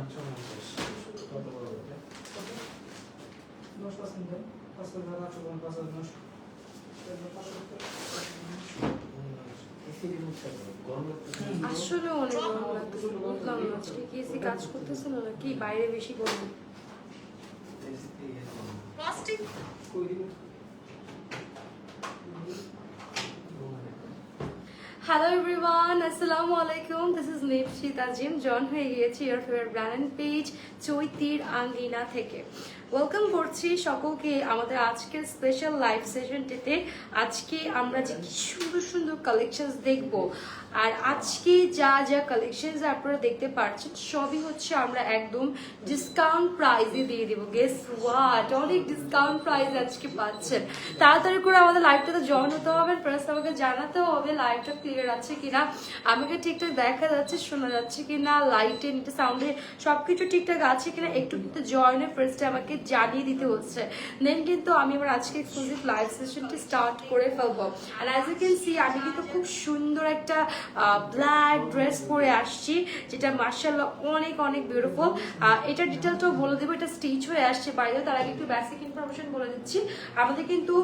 আসলে অনেক গরম লাগতেছে, বুঝলাম না আজকে কি এসি কাজ করতেছে না নাকি বাইরে বেশি গরম। হ্যালো এভরিওয়ান, আসসালামু আলাইকুম। This is নিপশি Tazim. জয়েন হয়ে গিয়েছি ইওর ফেভারিট ব্র্যান্ড পেজ চৈতির আঙ্গিনা থেকে। ওয়েলকাম করছি সকলকে আমাদের আজকের স্পেশাল লাইভ সেশনটিতে। আজকে আমরা যে কি সুন্দর সুন্দর কালেকশনস দেখব, আর আজকে যা যা কালেকশনস আপনারা দেখতে পাচ্ছেন সবই হচ্ছে আমরা একদম ডিসকাউন্ট প্রাইসে দিয়ে দেবো। গেস হোয়াট, অনেক ডিসকাউন্ট প্রাইস আজকে পাচ্ছেন। তাড়াতাড়ি করে আমাদের লাইভটাতে জয়েন হতে হবে, প্লাস আমাকে জানাতে হবে লাইভটা ক্লিয়ার আছে কিনা, আমাকে ঠিকঠাক দেখা যাচ্ছে, শোনা যাচ্ছে কিনা, লাইটে নিতে সাউন্ডে সবকিছু ঠিকঠাক আছে কিনা একটু কিন্তু জয়েনের ফার্স্টে আমাকে জানিয়ে দিতে হচ্ছে। দেন কিন্তু আমি আমার আজকে এক্সক্লুসিভ লাইভ সেশনটি স্টার্ট করে ফেলবো। আর অ্যাজ ইউ ক্যান সি আমি কিন্তু খুব সুন্দর একটা ব্ল্যাক ড্রেস পরে আসছি, যেটা মার্শাল্লাহ অনেক অনেক বিউটিফুল। এটা ডিটেলটাও বলে দেবো, এটা স্টিচ হয়ে আসছে বাইরে। তার আগে একটু বেসিক ইনফরমেশন বলে দিচ্ছি। আমাদের কিন্তু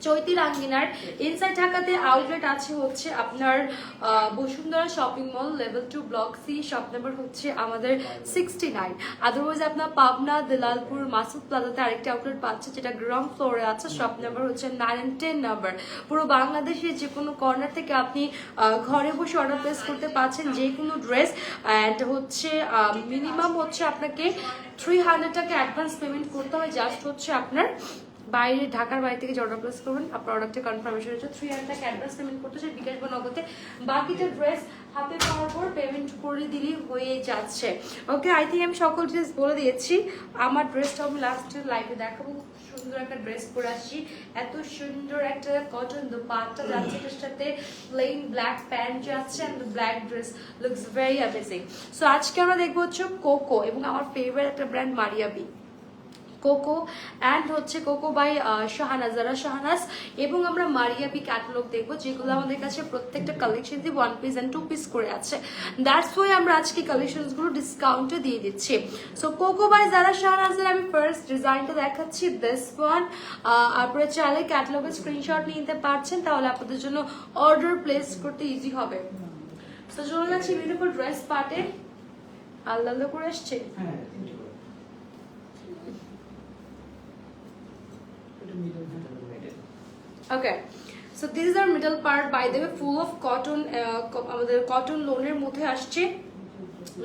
চৈতির আঙ্গিনার ইনসাইড ঢাকাতে আউটলেট আছে হচ্ছে আপনার Bashundhara shopping mall level 2 block C, shop number হচ্ছে আমাদের 69। আদারওয়াইজ আপনার পাবনা দিলালপুর মাসুদ প্লাজাতে আরেকটি আউটলেট পাচ্ছে, যেটা গ্রাউন্ড ফ্লোরে আছে, শপ নাম্বার হচ্ছে 9 and 10 নাম্বার। পুরো বাংলাদেশের যে কোনো কর্নার থেকে আপনি ঘরে বসে অর্ডার প্লেস করতে পারছেন যে কোনো ড্রেস। অ্যান্ড হচ্ছে মিনিমাম হচ্ছে আপনাকে 300 টাকা অ্যাডভান্স পেমেন্ট করতে হয়। জাস্ট হচ্ছে আপনার বাইরে ঢাকার বাইরে থেকে যে অর্ডার প্লেস করবেন, আপনার অর্ডারটা কনফার্মেশন হচ্ছে 300 টাকা অ্যাডভান্স পেমেন্ট করতে হচ্ছে বিকাশ বা নগদে। বাকিটা ড্রেস হাতে পাওয়ার পর পেমেন্ট করে দিলেই হয়ে যাচ্ছে। ওকে, আই থিঙ্ক আমি সকল ড্রেস বলে দিয়েছি। আমার ড্রেসটা আমি লাস্টের লাইভে দেখাবো। সুন্দর একটা ড্রেস পরে আসছি, এত সুন্দর একটা কটন দোপাট্টা যাচ্ছে, এটার সাথে প্লেন ব্ল্যাক প্যান্ট যাচ্ছে, and the black dress looks very amazing. So আজকে আমরা দেখবো হচ্ছে কোকো এবং আমার ফেভারিট একটা ব্র্যান্ড মারিয়াবি কোকো, অ্যান্ড হচ্ছে কোকো বাই শাহানাজ, শাহানাজ, এবং আমরা মারিয়াবি ক্যাটালগ দেখবো, যেগুলো আমাদের কাছে প্রত্যেকটা কালেকশন দিয়ে 1 পিস and 2 পিস করে আছে। দ্যাটস ওয়াই আমরা আজকে কালেকশনসগুলো ডিসকাউন্টে দিয়ে দিচ্ছি। সো কোকো বাই শাহানাজের আমি ফার্স্ট ডিজাইনটা দেখাচ্ছি, দিস ওয়ান। আপনারা চাইলে ক্যাটালগের স্ক্রিনশট নিয়ে নিতে পারছেন, তাহলে আপনাদের জন্য অর্ডার প্লেস করতে ইজি হবে। সো চলে যাচ্ছি বিউটিফুল ড্রেস পার্টে। আল্লাহ করে আসছে। Okay, so this is our middle part, by the way, full of cotton, আমাদের কটন লোনের মধ্যে আসছে।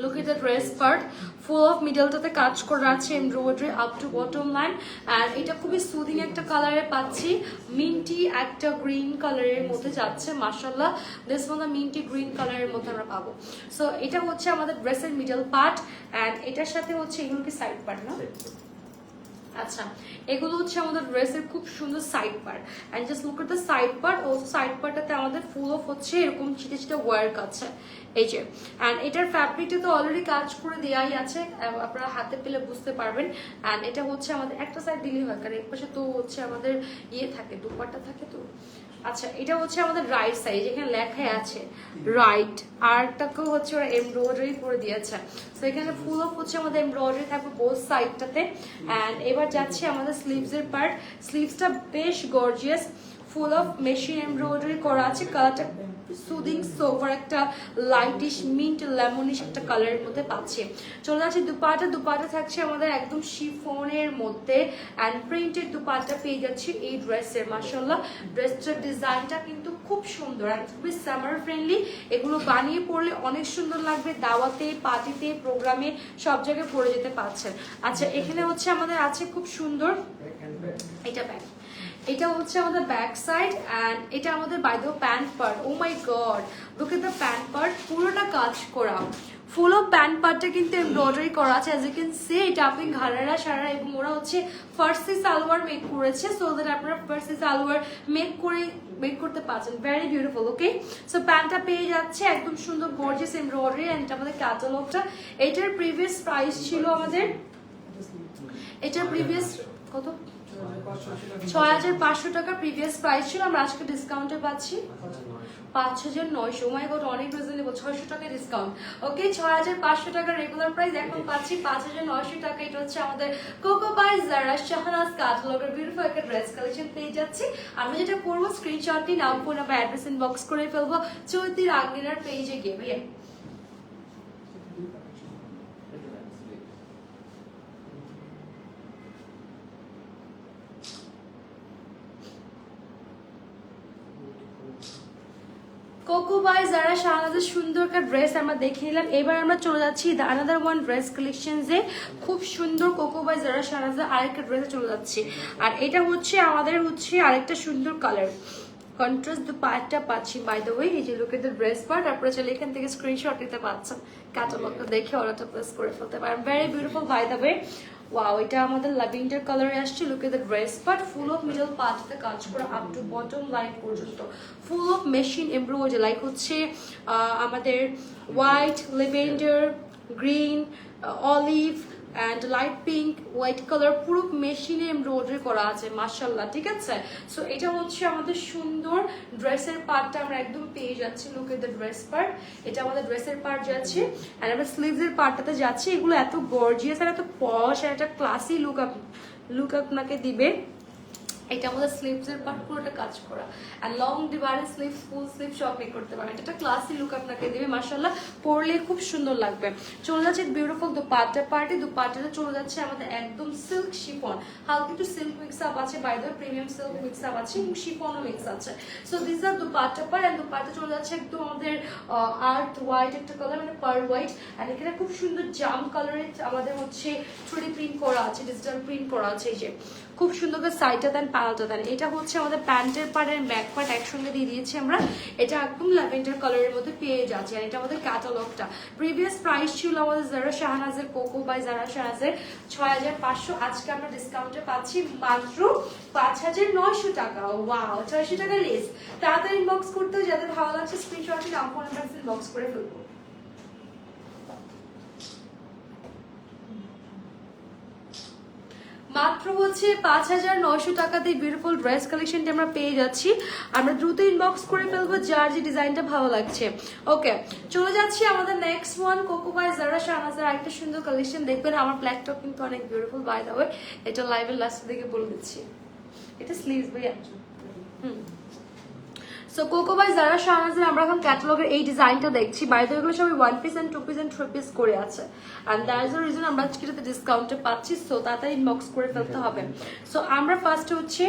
Look at the dress part, full of মিডলটাতে কাজ করা আছে, embroidery up to bottom line. আর এটা খুবই সুদিং একটা কালারে পাচ্ছি, মিন্টি একটা গ্রিন কালারের মধ্যে যাচ্ছে। মাশাআল্লাহ, দিস ওয়ান মিন্টি গ্রিন কালারের মধ্যে আমরা পাবো। সো এটা হচ্ছে আমাদের ড্রেসের মিডল পার্ট, অ্যান্ড এটার সাথে হচ্ছে এগুলো কি সাইড পার্ট না? আচ্ছা, এগুলো হচ্ছে আমাদের ড্রেসের খুব সুন্দর side part. And just look at the side part. ও সাইড পার্টটাতে আমাদের ফুল অফ হচ্ছে এরকম ছিটে ছিটে ওয়ার্ক আছে, এই যে। অ্যান্ড এটার ফ্যাব্রিকটা তো অলরেডি কাজ করে দেওয়াই আছে, আপনারা হাতে পেলে বুঝতে পারবেন। অ্যান্ড এটা হচ্ছে আমাদের একটা সাইড দিলেই হয়, কারণ এক পাশে তো হচ্ছে আমাদের ইয়ে থাকে, দুপাট্টা থাকে তো। আচ্ছা, এটা হচ্ছে আমাদের রাইট সাইড, যেখানে লেখা আছে রাইট, আরটাকেও হচ্ছে ওরা এমব্রয়ডারি করে দিয়েছে। তো এখানে ফুল অফ হচ্ছে আমাদের এমব্রয়ডারি থাকবে বোথ সাইডটাতে। অ্যান্ড এবার যাচ্ছে আমাদের স্লিভসের পার্ট। স্লিভসটা বেশ gorgeous, full of machine embroidery করা আছে। কালারটা সুদিং সোভার একটা লাইটিশ মিন্ট লেমনিশ একটা কালারের মধ্যে পাচ্ছি। চলে যাচ্ছে দুপাটা। দুপাটা থাকছে আমাদের একদম শিফনের মধ্যে, অ্যান্ড প্রিন্টেড দুপাটা পেয়ে যাচ্ছি এই ড্রেসের। মাশাআল্লাহ, ড্রেসটার ডিজাইনটা কিন্তু খুব সুন্দর আর খুবই সামার ফ্রেন্ডলি। এগুলো বানিয়ে পরলে অনেক সুন্দর লাগবে, দাওয়াতে, পার্টিতে, প্রোগ্রামে সব জায়গায় পরে যেতে পারছেন। আচ্ছা, এখানে হচ্ছে আমাদের আছে খুব সুন্দর, এটা ব্যাক, এটা হচ্ছে আমাদের ব্যাক সাইড। অ্যান্ড এটা আমাদের by the pant part. Oh my god, look at the pant part, পুরোটা কাজ করা। ফুল অফ প্যান্ট পার্টটা কিন্তু এমব্রয়ডারি করা আছে, অ্যাজ ইউ ক্যান সি। এটা আপনি ঘাড়ারা সারা, এবং ওরা হচ্ছে ফার্সি সালোয়ার মেক করেছে, সো দ্যাট আপনারা ফার্সি সালোয়ার মেক করতে পারছেন। Very beautiful. ওকে, সো প্যান্টটা পেয়ে যাচ্ছে একদম সুন্দর গর্জিয়াস এমব্রয়ডারি। অ্যান্ড আমাদের ক্যাটালগটা, এটার প্রিভিয়াস প্রাইস ছিল আমাদের, এটার প্রিভিয়াস কত, 6500 টাকা প্রিভিয়াস প্রাইস ছিল। আমরা আজকে ডিসকাউন্টে পাচ্ছি 5,900, মাই গড অনেক রিজনেবল, 600 টাকা ডিসকাউন্ট। ওকে 6,500 টাকা রেগুলার প্রাইস, এখন পাচ্ছি 5,900 টাকা। এটা হচ্ছে আমাদের কোকো বাই জারা শাহনাজ ক্যাটালগের বিউটিফুল একটা ড্রেস কালেকশন পেয়ে যাচ্ছি। আমরা যেটা করবো স্ক্রিনশটটি নাম ফোন নাম্বার অ্যাড্রেস ইনবক্স করে ফেলবো চৈতির আঙ্গিনার পেজে গিয়ে। ভাইয়া কোকো বাই যারা শাহনাজের সুন্দর একটা ড্রেস আমরা দেখে নিলাম। এবার আমরা চলে যাচ্ছি আনাদার ওয়ান ড্রেস কালেকশনসে, খুব সুন্দর কোকো বাই যারা শাহনাজের আরেকটা ড্রেসে চলে যাচ্ছি। আর এটা হচ্ছে আমাদের হচ্ছে আরেকটা সুন্দর কালার কন্ট্রাস্ট দুপাট্টা পাচ্ছি। বাই দ্য ওয়ে এই যে look at the dress part, আপনারা চাইলে এখান থেকে স্ক্রিনশট নিতে পারছেন, ক্যাটালগটা দেখে অর্ডারটা প্লেস করে ফেলতে পারেন। Very beautiful by the way. Wow, এটা আমাদের ল্যাভেন্ডার কালারে আসছে। Look at the dress part, full of middle পার্টতে কাজ করা আপ টু বটম লাইন পর্যন্ত, full of machine embroidery, like হচ্ছে আমাদের white, lavender, green, olive and light pink, white colour, পুরো মেশিনে এমব্রয়ডারি করা আছে মাশাআল্লাহ, ঠিক আছে। সো এটা হচ্ছে আমাদের সুন্দর ড্রেসের পার্টটা আমরা একদম পেয়ে যাচ্ছি। Look at the dress part, এটা আমাদের ড্রেসের পার্ট যাচ্ছে। অ্যান্ড আমরা স্লিভসের পার্টটাতে যাচ্ছি। এগুলো এত গর্জিয়াস আর এত পশ আর একটা ক্লাসি লুক আপনাকে দিবে। এটা আমাদের স্লিভসের পার্ট পুরোটা কাজ করা, আর long divided sleeve, full sleeve সব মেক করতে পারেন। এটা একটা ক্লাসি লুক আপনাকে দেবে মাশাআল্লাহ, পরলে খুব সুন্দর লাগবে। চলে যাচ্ছে বিউটিফুল দুপাট্টা পার্টি, দুপাট্টাটা চলে যাচ্ছে আমাদের একদম সিল্ক শিফন, হালকা একটু সিল্ক মিক্স আপ আছে, by the premium silk mix up আছে এবং শিফনও মিক্স আছে। So this are dupatta part, and dupatta চলে যাচ্ছে একদম আমাদের আর্থ হোয়াইট একটা কালার, মানে পার্ল হোয়াইট। এন্ড এখানে খুব সুন্দর জাম কালারের আমাদের হচ্ছে 3D প্রিন্ট করা আছে, ডিজিটাল প্রিন্ট করা আছে। এই যে খুব সুন্দর করে সাইডটা দেন, প্যানেলটা দেন। এটা হচ্ছে আমাদের প্যান্টের পার্ট আর ব্যাক পার্ট একসঙ্গে দিয়ে দিয়েছি আমরা। এটা একদম ল্যাভেন্ডার কালারের মধ্যে পেয়ে যাচ্ছে। আর এটা আমাদের ক্যাটালগটা, প্রিভিয়াস প্রাইস ছিল আমাদের যারা শাহনাজের কোকো বাই যারা শাহনাজের 6,500, আজকে আমরা ডিসকাউন্টে পাচ্ছি মাত্র 5,900 টাকা। ওয়াও, 600 টাকা লেস। তাড়াতাড়ি ইনবক্স করতে, যাদের ভালো লাগছে স্ক্রিনশট নাম ফোন নাম্বার ইনবক্স করে ফেলবো। মাত্র হচ্ছে 5,900 টাকাতে বিউটিফুল ড্রেস কালেকশনটি আমরা পেয়ে যাচ্ছি। আমরা দ্রুত ইনবক্স করে ফেলবো যার যে ডিজাইনটা ভালো লাগছে। ওকে, চলে যাচ্ছি আমাদের next one cocoa by Zara শাহনাজের আরেকটা সুন্দর কালেকশন দেখবেন। আমার ব্ল্যাকটপ কিন্তু অনেক বিউটিফুল বাই দ্য ওয়ে, এটা লাইভের লাস্ট দিকে বলে দিচ্ছি। এটা স্লিভস ভাইয়া। সো কোকো বাই যারা শাহনাজের আমরা এখন ক্যাটালগের এই ডিজাইনটা দেখছি। বাই দ্য ওয়ে এগুলো সবাই 1 piece and 2 piece and 3 piece করে আছে, and that is the reason আমরা আজকে এটাতে ডিসকাউন্টে পাচ্ছি। সো তাড়াতাড়ি ইনবক্স করে ফেলতে হবে। সো আমরা ফার্স্ট হচ্ছে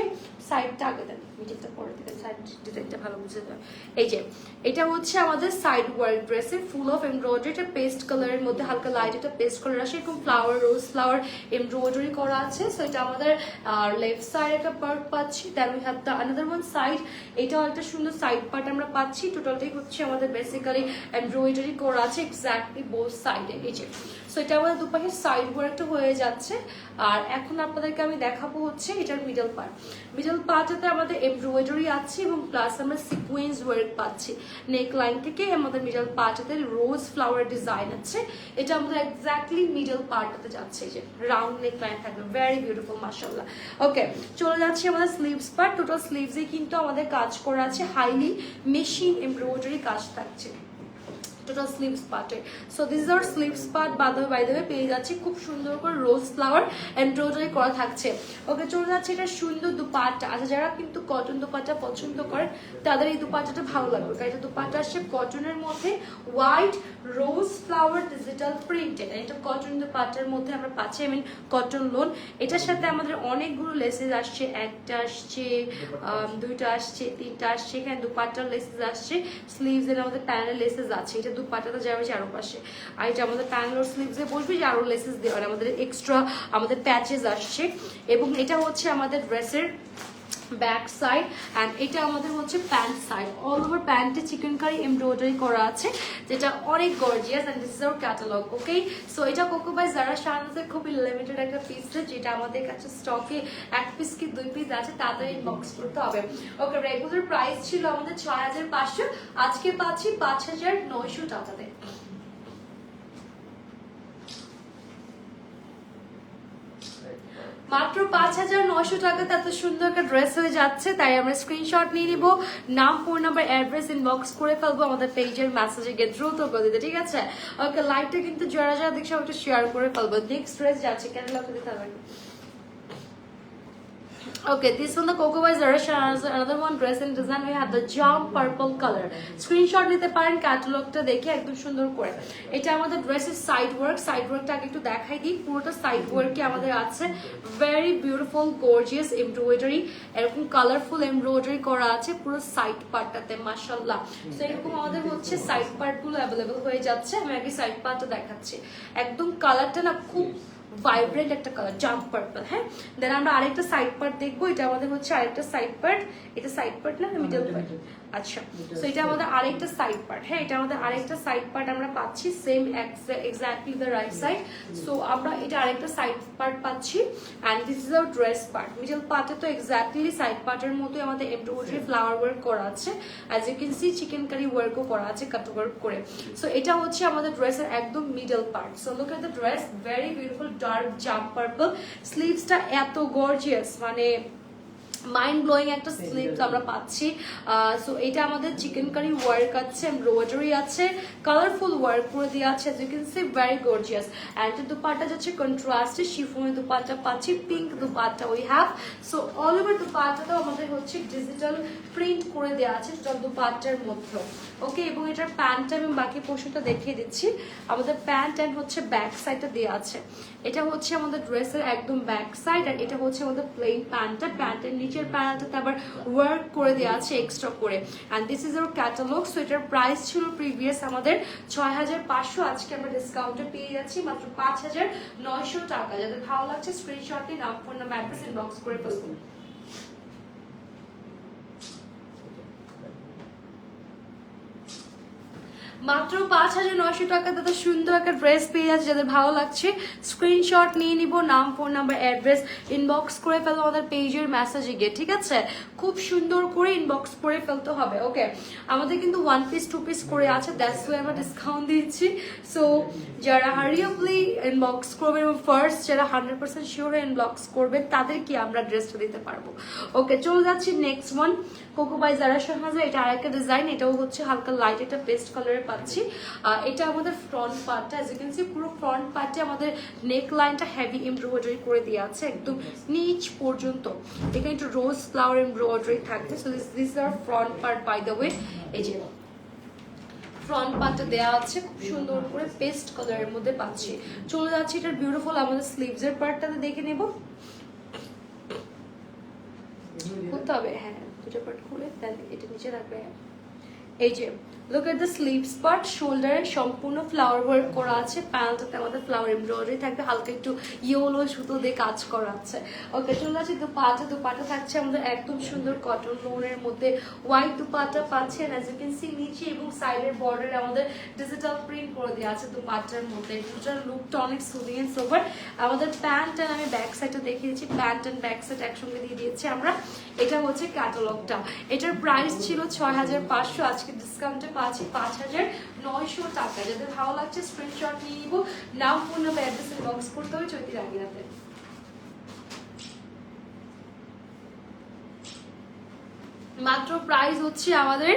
সাইডটা আগে দেন, মিডিলটা পরে দিবেন, সাইড ডিজাইনটা ভালো বুঝে যায়। এই যে এটা হচ্ছে আমাদের সাইড ওয়ার্ক ড্রেসের ফুল অফ এমব্রয়ডারি, এটা পেস্ট কালারের মধ্যে হালকা লাইট একটা পেস্ট কালার আসে, এরকম ফ্লাওয়ার, রোজ ফ্লাওয়ার এমব্রয়ডারি করা আছে। সো এটা আমাদের লেফট সাইড একটা পার্ট পাচ্ছি, then we have the another one side, এটাও একটা সুন্দর সাইড পার্ট আমরা পাচ্ছি। টোটালটাই হচ্ছে আমাদের বেসিক্যালি এমব্রয়ডারি করা আছে এক্স্যাক্টলি বোথ সাইডে। এই যে সো এটা আমাদের দুপাশে সাইড ওয়ার্কটা হয়ে যাচ্ছে। আর এখন আপনাদেরকে আমি দেখাবো হচ্ছে এটার মিডল পার্ট। মিডল পার্টটাতে আমাদের এমব্রয়ডারি আছে এবং প্লাস আমরা সিকোয়েন্স ওয়ার্ক পাচ্ছি নেক লাইন থেকে। আমাদের মিডল পার্টটাতে রোজ ফ্লাওয়ার ডিজাইন আছে, এটা আমাদের এক্স্যাক্টলি মিডল পার্টটাতে যাচ্ছে। যে রাউন্ড নেক লাইন থাকবে, ভেরি বিউটিফুল মাশাআল্লাহ। ওকে, চলে যাচ্ছে আমাদের স্লিভস পার্ট। টোটাল স্লিভসে কিন্তু আমাদের কাজ করা আছে, হাইলি মেশিন এমব্রয়ডারি কাজ থাকছে টোটাল স্লিভস পার্টে। So this is our sleeves part. By the way পেয়ে যাচ্ছি খুব সুন্দর করে রোজ ফ্লাওয়ার এমব্রয়ডারি করা থাকছে। ওকে, চলে যাচ্ছে এটা সুন্দর দুপাট্টা। আচ্ছা, যারা কিন্তু কটন দুপাট্টা পছন্দ করেন তাদের এই দুপাট্টাটা ভালো লাগবে, কারণ এটা দুপাট্টা আসছে কটনের মধ্যে white rose flower digital printed. এটা কটন দুপাট্টার মধ্যে আমরা পাচ্ছি, আই মিন কটন লোন। এটার সাথে আমাদের অনেকগুলো লেসেস আসছে, একটা আসছে, দুইটা আসছে, তিনটা আসছে, এখানে দুপাট্টার লেসেস আসছে, স্লিভস এর আমাদের প্যানেল লেসেস আছে। এটা দুপাট্টাটা যাবে চারপাশে, আর এটা আমাদের প্যানেল স্লিভসে বসবে যে আরো লেসেস দেওয়া, আমাদের এক্সট্রা আমাদের প্যাচেস আসছে। এবং এটা হচ্ছে আমাদের ড্রেসের ব্যাক সাইড, অ্যান্ড এটা আমাদের হচ্ছে প্যান্ট সাইড। অল ওভার প্যান্টে চিকেন কারি এমব্রয়ডারি করা আছে, যেটা অনেক gorgeous, and this is our catalogue. Okay, so এটা কোকো বাই যারা শাহনাজের খুবই লিমিটেড একটা পিস, যেটা আমাদের কাছে স্টকে 1 পিস কি 2 পিস আছে, তাড়াতাড়ি ইনবক্স করতে হবে। ওকে, রেগুলার প্রাইস ছিল আমাদের 6,500, আজকে পাচ্ছি 5,900 টাকাতে। মাত্র 5,900 টাকাতে এত সুন্দর একটা ড্রেস হয়ে যাচ্ছে, তাই আমরা স্ক্রিনশট নিয়ে নিব, নাম, ফোন নাম্বার, অ্যাড্রেস ইনবক্স করে ফেলবো আমাদের পেজের মেসেজে গিয়ে দ্রুত করে দিতে, ঠিক আছে? ওকে, লাইভটা কিন্তু যারা যারা দেখছে একটু শেয়ার করে ফেলবো। নেক্সট ড্রেস যাচ্ছে, ক্যাটালগটা দিতে হবে। Okay, this one the Coco by Zara Shahnaaz, another one dress in design. We have the jump purple color. Screenshot নিতে পারেন, ক্যাটালগটা দেখে একদম সুন্দর করে। এটা আমাদের ড্রেসের সাইড ওয়ার্কটা আগে একটু দেখাই দিই। পুরোটা সাইড ওয়ার্কে আমাদের আছে ভেরি বিউটিফুল গর্জিয়াস এমব্রয়ডারি, এরকম কালারফুল এমব্রয়ডারি করা আছে পুরো সাইড পার্টটাতে, মাশাআল্লাহ। সো এরকম আমাদের হচ্ছে সাইড পার্টগুলো অ্যাভেলেবল হয়ে যাচ্ছে। আমি আগে সাইড পার্টটা দেখাচ্ছি, একদম কালারটা না খুব ভাইব্রেন্ট একটা কালার, জাম্প পার্পল। হ্যাঁ, দেন আমরা আরেকটা সাইড পার্ট দেখবো। এটা আমাদের হচ্ছে আরেকটা সাইড পার্ট, এটা সাইড পার্ট না মিডল পার্ট, আচ্ছা। সো এটা আমাদের আরেকটা সাইড পার্ট। হ্যাঁ, এটা আমাদের আরেকটা সাইড পার্ট আমরা পাচ্ছি, same exactly the right side. So আমরা এটা আরেকটা সাইড পার্ট পাচ্ছি, and this is hour dress part. Middle পার্টে তো এক্স্যাক্টলি সাইড পার্টের মতোই আমাদের এমব্রয়ডারি ফ্লাওয়ার ওয়ার্ক করা আছে, as you can see chikankari ওয়ার্কও করা আছে কাট ওয়ার্ক করে। সো এটা হচ্ছে আমাদের ড্রেসের একদম middle part. So look at the dress, very beautiful dark jump purple. স্লিভসটা এত গর্জিয়াস, মানে মাইন্ড ব্লোয়িং একটা স্লিভস আমরা পাচ্ছি। সো এটা আমাদের চিকেন কারি ওয়ার্ক আছে, এমব্রয়ডারি আছে, কালারফুল ওয়ার্ক করে দেওয়া আছে, as you can see very gorgeous. And dupatta যাচ্ছে কন্ট্রাস্টে, শিফনের দুপাট্টা পাচ্ছি, pink dupatta we have. So all over দুপাট্টাটাও আমাদের হচ্ছে ডিজিটাল প্রিন্ট করে দেওয়া আছে টোটাল দুপাট্টার মধ্যে। ওকে, এবং এটার প্যান্টটা আমি বাকি পোর্শনটা দেখিয়ে দিচ্ছি। আমাদের প্যান্ট অ্যান্ড হচ্ছে ব্যাক সাইডটা দেওয়া আছে। এটা হচ্ছে আমাদের ড্রেসের একদম ব্যাক সাইড, আর এটা হচ্ছে আমাদের প্লেন প্যান্টটা। প্যান্টের নিচের প্যান্টটাতে আবার ওয়ার্ক করে দেওয়া আছে এক্সট্রা করে। And this is our catalogue. So এটার প্রাইস ছিল প্রিভিয়াস আমাদের 6,500, আজকে আমরা ডিসকাউন্টে পেয়ে যাচ্ছি মাত্র 5,900 টাকা। যাদের ভালো লাগছে স্ক্রিনশট নিয়ে নাম, ফোন নাম্বার, অ্যাড্রেস ইনবক্স করে ফেলুন। মাত্র 5,900 টাকা দাদা সুন্দর একটা ড্রেস পেয়ে যাচ্ছে। যাদের ভালো লাগছে স্ক্রিনশট নিয়ে নিব, নাম, ফোন নাম্বার, অ্যাড্রেস ইনবক্স করে ফেলবো আমাদের পেজের মেসেজে গিয়ে, ঠিক আছে? খুব সুন্দর করে ইনবক্স করে ফেলতে হবে। ওকে, আমাদের কিন্তু 1 পিস 2 পিস করে আছে, দ্যাটস ওয়াই আমরা ডিসকাউন্ট দিচ্ছি। সো যারা হারিয়াবলি ইনবক্স করবে এবং ফার্স্ট যারা 100% শিওর ইনবক্স করবেন তাদেরকে আমরা ড্রেসটা দিতে পারবো। ওকে, চলে যাচ্ছি next one, cocoa by Zara Shahnaz. এটা আরেকটা ডিজাইন, এটাও হচ্ছে হালকা লাইট একটা পেস্ট কালারের পাচ্ছি। এটা আমাদের ফ্রন্ট পার্টটা, এজ ইউ ক্যান সি পুরো ফ্রন্ট পার্টে আমাদের নেক লাইনটা হেভি এমব্রয়ডারি করে দেওয়া আছে একদম নিচ পর্যন্ত। এখানে একটু রোজ ফ্লাওয়ার এমব্রয়ডারি থাকবে। So this are front part by the way. এই যে ফ্রন্ট পার্টটা দেওয়া আছে খুব সুন্দর করে পেস্ট কালারের মধ্যে পাচ্ছি। চলে যাচ্ছে এটার বিউটিফুল আমাদের স্লিভস এর পার্টটাতে দেখে নেব, খুলতে হবে। হ্যাঁ, দুটো পার্ট খুলে দেন এটা নিচে রাখবে। এই যে look at the sleeves part, শোল্ডারে সম্পূর্ণ ফ্লাওয়ার ওয়ার্ক করা আছে, প্যান্টটাতে আমাদের ফ্লাওয়ার এমব্রয়ডারি থাকবে, হালকা একটু ইয়েলো সুতো দিয়ে কাজ করা আছে। ওকে, চলে যাচ্ছে দুপাটা থাকছে আমাদের একদম সুন্দর কটন লোনের মধ্যে, হোয়াইট দুপাটা পাচ্ছেন, অ্যাজ ইউ ক্যান সি নিচে এবং সাইডের বর্ডারে আমাদের ডিজিটাল প্রিন্ট করে দেওয়া আছে দুপাটার মধ্যে। দুটার লুকটা অনেক সুদিং এন্ড সোভার। আমাদের প্যান্ট অ্যান্ড আমি ব্যাক সাইডটা দেখিয়ে দিচ্ছি, প্যান্ট অ্যান্ড ব্যাক সাইড একসঙ্গে দিয়ে দিয়েছি আমরা। এটা হচ্ছে ক্যাটালগটা, এটার প্রাইস ছিল 6,500, আজকে ডিসকাউন্টে পাচ্ছি 5,900 টাকা। যাদের ভালো লাগছে স্ক্রিনশট নিয়ে নিব, নাম, ফোন নাম্বার, অ্যাড্রেস ইনবক্স করতে হবে চৈতি রাগিরাতে। মাত্র প্রাইস হচ্ছে আমাদের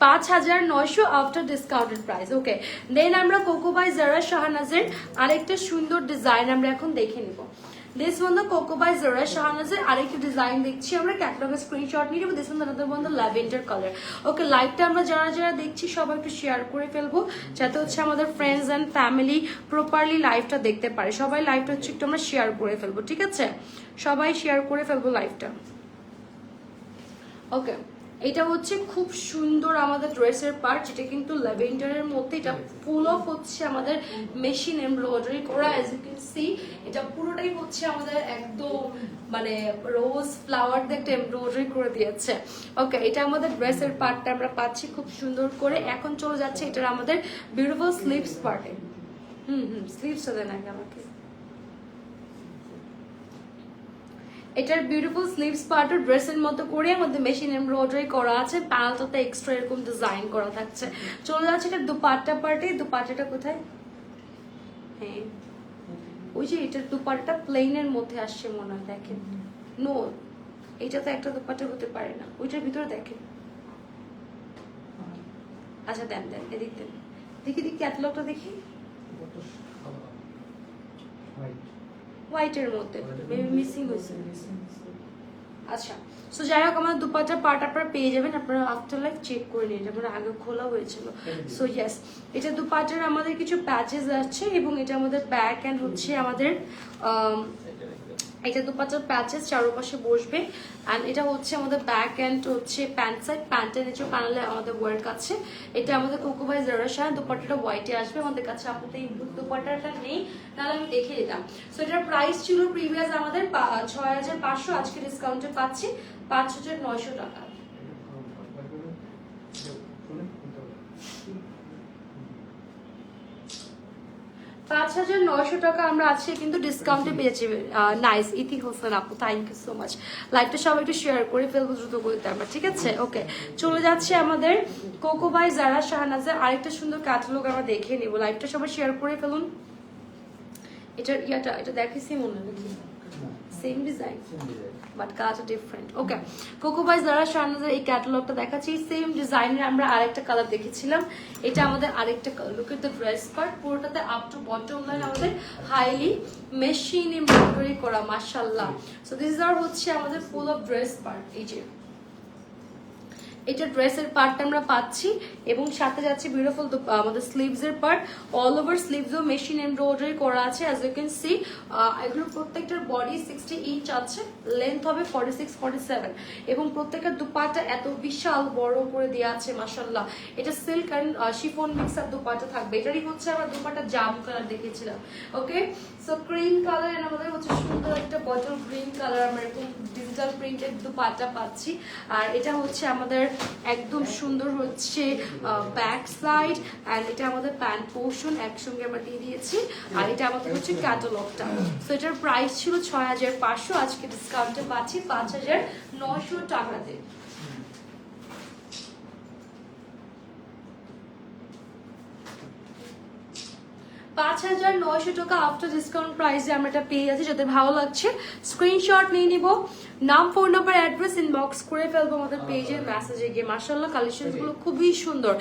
5,900 আফটার ডিসকাউন্টেড প্রাইস। ওকে, দেন আমরা কোকো বাই জারা শাহনাজের আরেকটা সুন্দর ডিজাইন আমরা এখন দেখে নিব। This one the Coco by Zara শাহনাজের আরেকটা ডিজাইন দেখছি আমরা, ক্যাটালগের স্ক্রিনশট নিয়ে নেবো। This one the one the lavender colour. Okay, লাইভটা আমরা যারা দেখছি সবাই একটু শেয়ার করে ফেলবো, যাতে হচ্ছে আমাদের ফ্রেন্ডস অ্যান্ড ফ্যামিলি প্রপারলি লাইভটা দেখতে পারে। সবাই লাইভটা হচ্ছে একটু আমরা শেয়ার করে ফেলবো, ঠিক আছে? সবাই শেয়ার করে ফেলবো লাইভটা। ওকে, এটা হচ্ছে খুব সুন্দর আমাদের ড্রেসের পার্ট, যেটা কিন্তু ল্যাভেন্ডারের মধ্যে, এটা ফুল অফ হচ্ছে আমাদের মেশিন এমব্রয়ডারি করা, অ্যাজ ইউ ক্যান সি এটা পুরোটাই হচ্ছে আমাদের একদম মানে রোজ ফ্লাওয়ার দিয়ে একটা এমব্রয়ডারি করে দিয়েছে। ওকে, এটা আমাদের ড্রেসের পার্টটা আমরা পাচ্ছি খুব সুন্দর করে। এখন চলে যাচ্ছে এটার আমাদের বিউটিফুল স্লিভস পার্টে। স্লিভসটা দেন আগে আমাকে। এটার বিউটিফুল স্লিভস পার্টও ড্রেসের মতো করে আমাদের মেশিন এমব্রয়ডারি করা আছে, প্যান্টটাতে এক্সট্রা এরকম ডিজাইন করা থাকছে। চলে যাচ্ছে এটা দুপাট্টা পার্টে। দুপাট্টাটা কোথায়? হ্যাঁ, ওই যে এটার দুপাট্টা প্লেনের মধ্যে আসছে মনে হয়, দেখেন। নো, এটা তো একটা দুপাট্টা হতে পারে না, ওইটার ভিতরে দেখেন। আচ্ছা দেন দেন, এদিক দেন, দেখি দেখি ক্যাটালগটা দেখি। হোয়াইটের মধ্যে মেবি মিসিং হয়েছে। আচ্ছা, সো যাই হোক আমার দুপাট্টা পার্ট আপনারা পেয়ে যাবেন, আপনারা আফটার লাইফ চেক করে নিন, এটা আগে খোলা হয়েছিল। সো ইয়েস, এটা দুপাট্টার আমাদের কিছু প্যাচেস আছে এবং এটা আমাদের ব্যাক অ্যান্ড হচ্ছে আমাদের এটা দুপাট্টার প্যাচেস চারপাশে বসবে। অ্যান্ড এটা হচ্ছে আমাদের ব্যাক অ্যান্ড হচ্ছে প্যান্ট সাইড, প্যান্টের নিচে প্যানেলে আমাদের ওয়ার্ক আছে। এটা আমাদের কোকো বাই জারা শাড়ি, দুপাট্টাটা হোয়াইটে আসবে। আমাদের কাছে আপনাদের এই দুপাট্টাটা নেই, তাহলে আমি দেখিয়ে দিতাম। সো এটার প্রাইস ছিল প্রিভিয়াস আমাদের 6500, আজকে ডিসকাউন্টে পাচ্ছি 5900 টাকা। 5900 টাকা আমরা আজকে কিন্তু ডিসকাউন্টে পেয়েছি। নাইস, ইতি হোসেন আপু, থ্যাংক ইউ সো মাচ। লাইভটা সবাই একটু শেয়ার করে ফেলবো দ্রুত করতে আমরা, ঠিক আছে? ওকে, চলে যাচ্ছে আমাদের কোকো বাই জারা শাহনাজের আরেকটা সুন্দর ক্যাটালগ আমরা দেখে নিব। লাইভটা সবাই শেয়ার করে ফেলুন। এটার এটা দেখেছি মনে নাকি সেম ডিজাইন বাট কালারটা different. Okay, cocoa by Zara শাহনাজের এই ক্যাটালগটা দেখাচ্ছি। সেম ডিজাইনের আমরা আরেকটা কালার দেখেছিলাম, এটা আমাদের আরেকটা colour. Look at the dress part, পুরোটাতে আপ টু বটম লাইন আমাদের হাইলি মেশিন এমব্রয়ডারি করা, মাশাআল্লাহ। সো দিস আর হচ্ছে আমাদের ফুল অফ ড্রেস পার্ট। এই যে এটা ড্রেসের পার্টটা আমরা পাচ্ছি এবং সাথে যাচ্ছে বিউটিফুল আমাদের স্লিভস এর পার্ট। অল ওভার স্লিভসও মেশিন এমব্রয়ডারি করা আছে, অ্যাজ ইউ ক্যান সি। এগুলো প্রত্যেকটার বডি 60 ইঞ্চ আছে, লেন্থ হবে 46 47 এবং প্রত্যেকটা দুপাট্টা এত বিশাল বড় করে দেওয়া আছে, মাশাআল্লাহ। এটা silk and chiffon mix up dupatta থাকবে। এটারই হচ্ছে আমরা দুপাট্টা জাম কালার দেখেছিলাম। ওকে, সো ক্রিম কালার এর আমাদের হচ্ছে সুন্দর একটা বটল গ্রিন কালার, আমরা এরকম ডিজিটাল প্রিন্টেড দুপাট্টা পাচ্ছি। আর এটা হচ্ছে আমাদের একদম সুন্দর হচ্ছে ব্যাক সাইড, এন্ড এটা আমাদের প্যান্ট পোর্শন একসঙ্গে আমরা দিয়ে দিয়েছি। আর এটা আমাদের হচ্ছে ক্যাটালগটা। সো এটার প্রাইস ছিল 6500, আজকে ডিসকাউন্টে পাচ্ছি 5900 টাকাতে। 5900 টাকা আফটার ডিসকাউন্ট প্রাইসে আমরা এটা পেয়ে যাচ্ছি। যাদের ভালো লাগছে স্ক্রিনশট নিয়ে নিব, নাম, ফোন নাম্বার, অ্যাড্রেস ইনবক্স করে ফেলবো আমাদের পেজের মেসেজে গিয়ে। মাশাআল্লাহ, কালেকশনগুলো খুবই সুন্দর,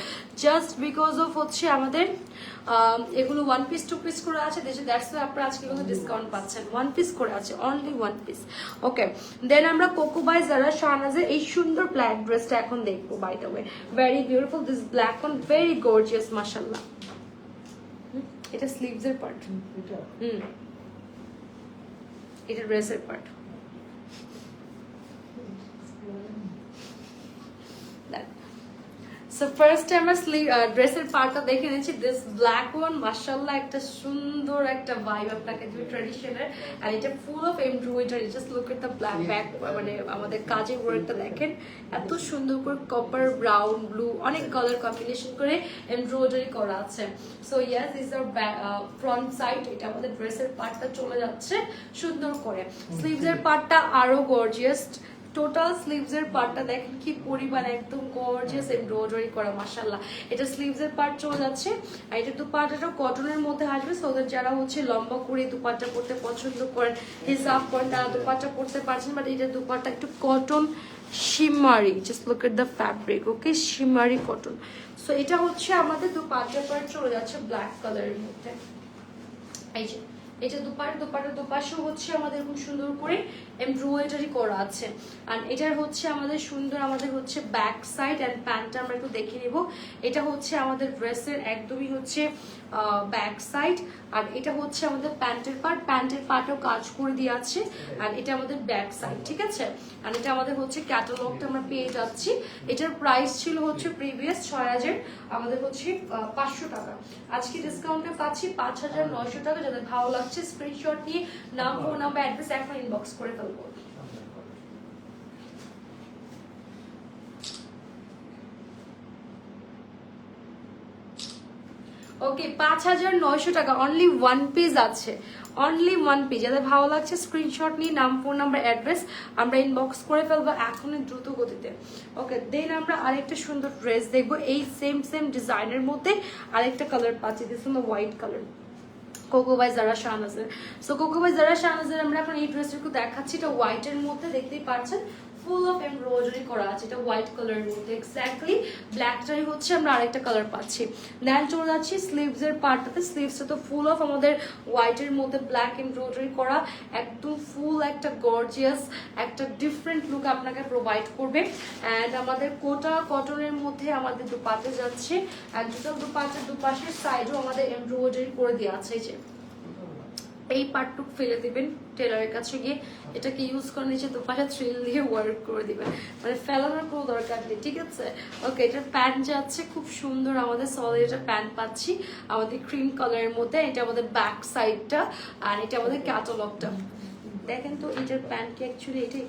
জাস্ট বিকজ অফ হচ্ছে আমাদের এগুলো 1 পিস 2 পিস করে আছে দেশে, দ্যাটস ওয়াই আপনারা আজকে কিন্তু ডিসকাউন্ট পাচ্ছেন। 1 পিস করে আছে, অনলি 1 পিস। ওকে, দেন আমরা কোকো বাই জারা শাহনাজের এই সুন্দর ব্ল্যাক ড্রেসটা এখন দেখবো। By the way, very beautiful this black one, very gorgeous, মাশাআল্লাহ। এটা স্লিভস এর পার্ট, এটা ড্রেসের পার্ট। সো ফার্স্ট আমরা ড্রেসের পার্টটা দেখে নিচ্ছি। দিস ব্ল্যাক ওয়ান, মাশাআল্লাহ, একটা সুন্দর একটা ভাইব আপনাকে দিবে ট্র্যাডিশনাল। আর এটা full of embroidery, just look at the black back, মানে আমাদের কাজের ওয়ার্কটা দেখেন, এত সুন্দর করে কপার, ব্রাউন, ব্লু, অনেক কালার কম্বিনেশন করে এমব্রয়ডারি করা আছে। So yes, this are front side. এটা আমাদের ড্রেসের পার্টটা চলে যাচ্ছে সুন্দর করে। স্লিভস এর পার্টটা আরো গর্জিয়াস, টোটাল স্লিভস এর পার্টটা দেখেন কি পরিমাণ একদম গর্জিয়াস এমব্রয়ডারি করা, মাশাআল্লাহ। এটা স্লিভস এর পার্ট চলে যাচ্ছে। আর এটা দুপাট্টাটা কটনের মধ্যে আসবে, সো যারা হচ্ছে লম্বা করে দুপাট্টা পরতে পছন্দ করেন, হিসাব করেন, তারা দুপাট্টা পরতে পারছেন। বাট এটা দুপাট্টা একটু cotton শিমারি, just look at the fabric. Okay, শিমারি cotton. So এটা হচ্ছে আমাদের দুপাট্টা পার্ট চলে যাচ্ছে ব্ল্যাক কালারের মধ্যে। এই যে এটা দুপাট্টার দুপাশেও হচ্ছে আমাদের খুব সুন্দর করে এমব্রয়ডারি করা আছে। আর এটার হচ্ছে আমাদের সুন্দর আমাদের হচ্ছে ব্যাক সাইড অ্যান্ড প্যান্টটা আমরা একটু দেখে নিব। এটা হচ্ছে আমাদের ড্রেসের একদমই হচ্ছে ব্যাক সাইড, আর এটা হচ্ছে আমাদের প্যান্টের পার্ট। প্যান্টের পার্টও কাজ করে দিয়ে আছে, আর এটা আমাদের ব্যাক সাইড, ঠিক আছে? আর এটা আমাদের হচ্ছে ক্যাটালগটা আমরা পেয়ে যাচ্ছি। এটার প্রাইস ছিল হচ্ছে প্রিভিয়াস 6000, আমাদের হচ্ছে 500 টাকা। আজকে ডিসকাউন্টে পাচ্ছি 5900 টাকা। যাদের ভালো লাগছে স্ক্রিনশট নিয়ে নাম, ফোন নাম্বার, অ্যাড্রেস এখন ইনবক্স করে ফেলবো। ওকে, 5900 টাকা, অনলি 1 পিস আছে, অনলি 1 পিস। যাদের ভালো লাগছে স্ক্রিনশট নিয়ে নাম, ফোন নাম্বার, অ্যাড্রেস আমরা ইনবক্স করে ফেলবো এখনই দ্রুত গতিতে। ওকে, দেন আমরা আরেকটা সুন্দর ড্রেস দেখবো এই সেম ডিজাইনের মধ্যে। আরেকটা কালার পাচ্ছি, this is the white colour. Coco by Zara শাহনাজের। সো কোকো বাই জারা শাহনাজের আমরা এখন এই ড্রেসটা একটু দেখাচ্ছি। এটা হোয়াইটের মধ্যে দেখতেই পাচ্ছেন, ফুল অফ এমব্রয়ডারি করা আছে। এটা হোয়াইট কালারের মধ্যে, এক্স্যাক্টলি ব্ল্যাকটাই হচ্ছে আমরা আরেকটা কালার পাচ্ছি। দেন চলে যাচ্ছি স্লিভস এর পার্টটাতে। স্লিভসটা তো ফুল অফ আমাদের হোয়াইটের মধ্যে ব্ল্যাক এমব্রয়ডারি করা, একদম ফুল একটা গর্জিয়াস একটা ডিফারেন্ট লুক আপনাকে প্রোভাইড করবে। অ্যান্ড আমাদের কোটা কটনের মধ্যে আমাদের দুপাটে যাচ্ছে, অ্যান্ড টোটাল দুপাটের দুপাশের সাইডও আমাদের এমব্রয়ডারি করে দেওয়া আছে। এই যে এই পার্টটুক ফেলে দিবেন টেলারের কাছে গিয়ে, এটাকে ইউজ করে নিচে দুপাশে থ্রিল দিয়ে ওয়ার্ক করে দিবেন, মানে ফেলানোর কোনো দরকার নেই, ঠিক আছে? ওকে, এটার প্যান্ট যাচ্ছে খুব সুন্দর, আমাদের সলিড একটা প্যান্ট পাচ্ছি আমাদের ক্রিম কালারের মধ্যে। এটা আমাদের ব্যাক সাইডটা, আর এটা আমাদের ক্যাটালগটা। দেখেন তো এটার প্যান্ট কি অ্যাকচুয়ালি এটাই?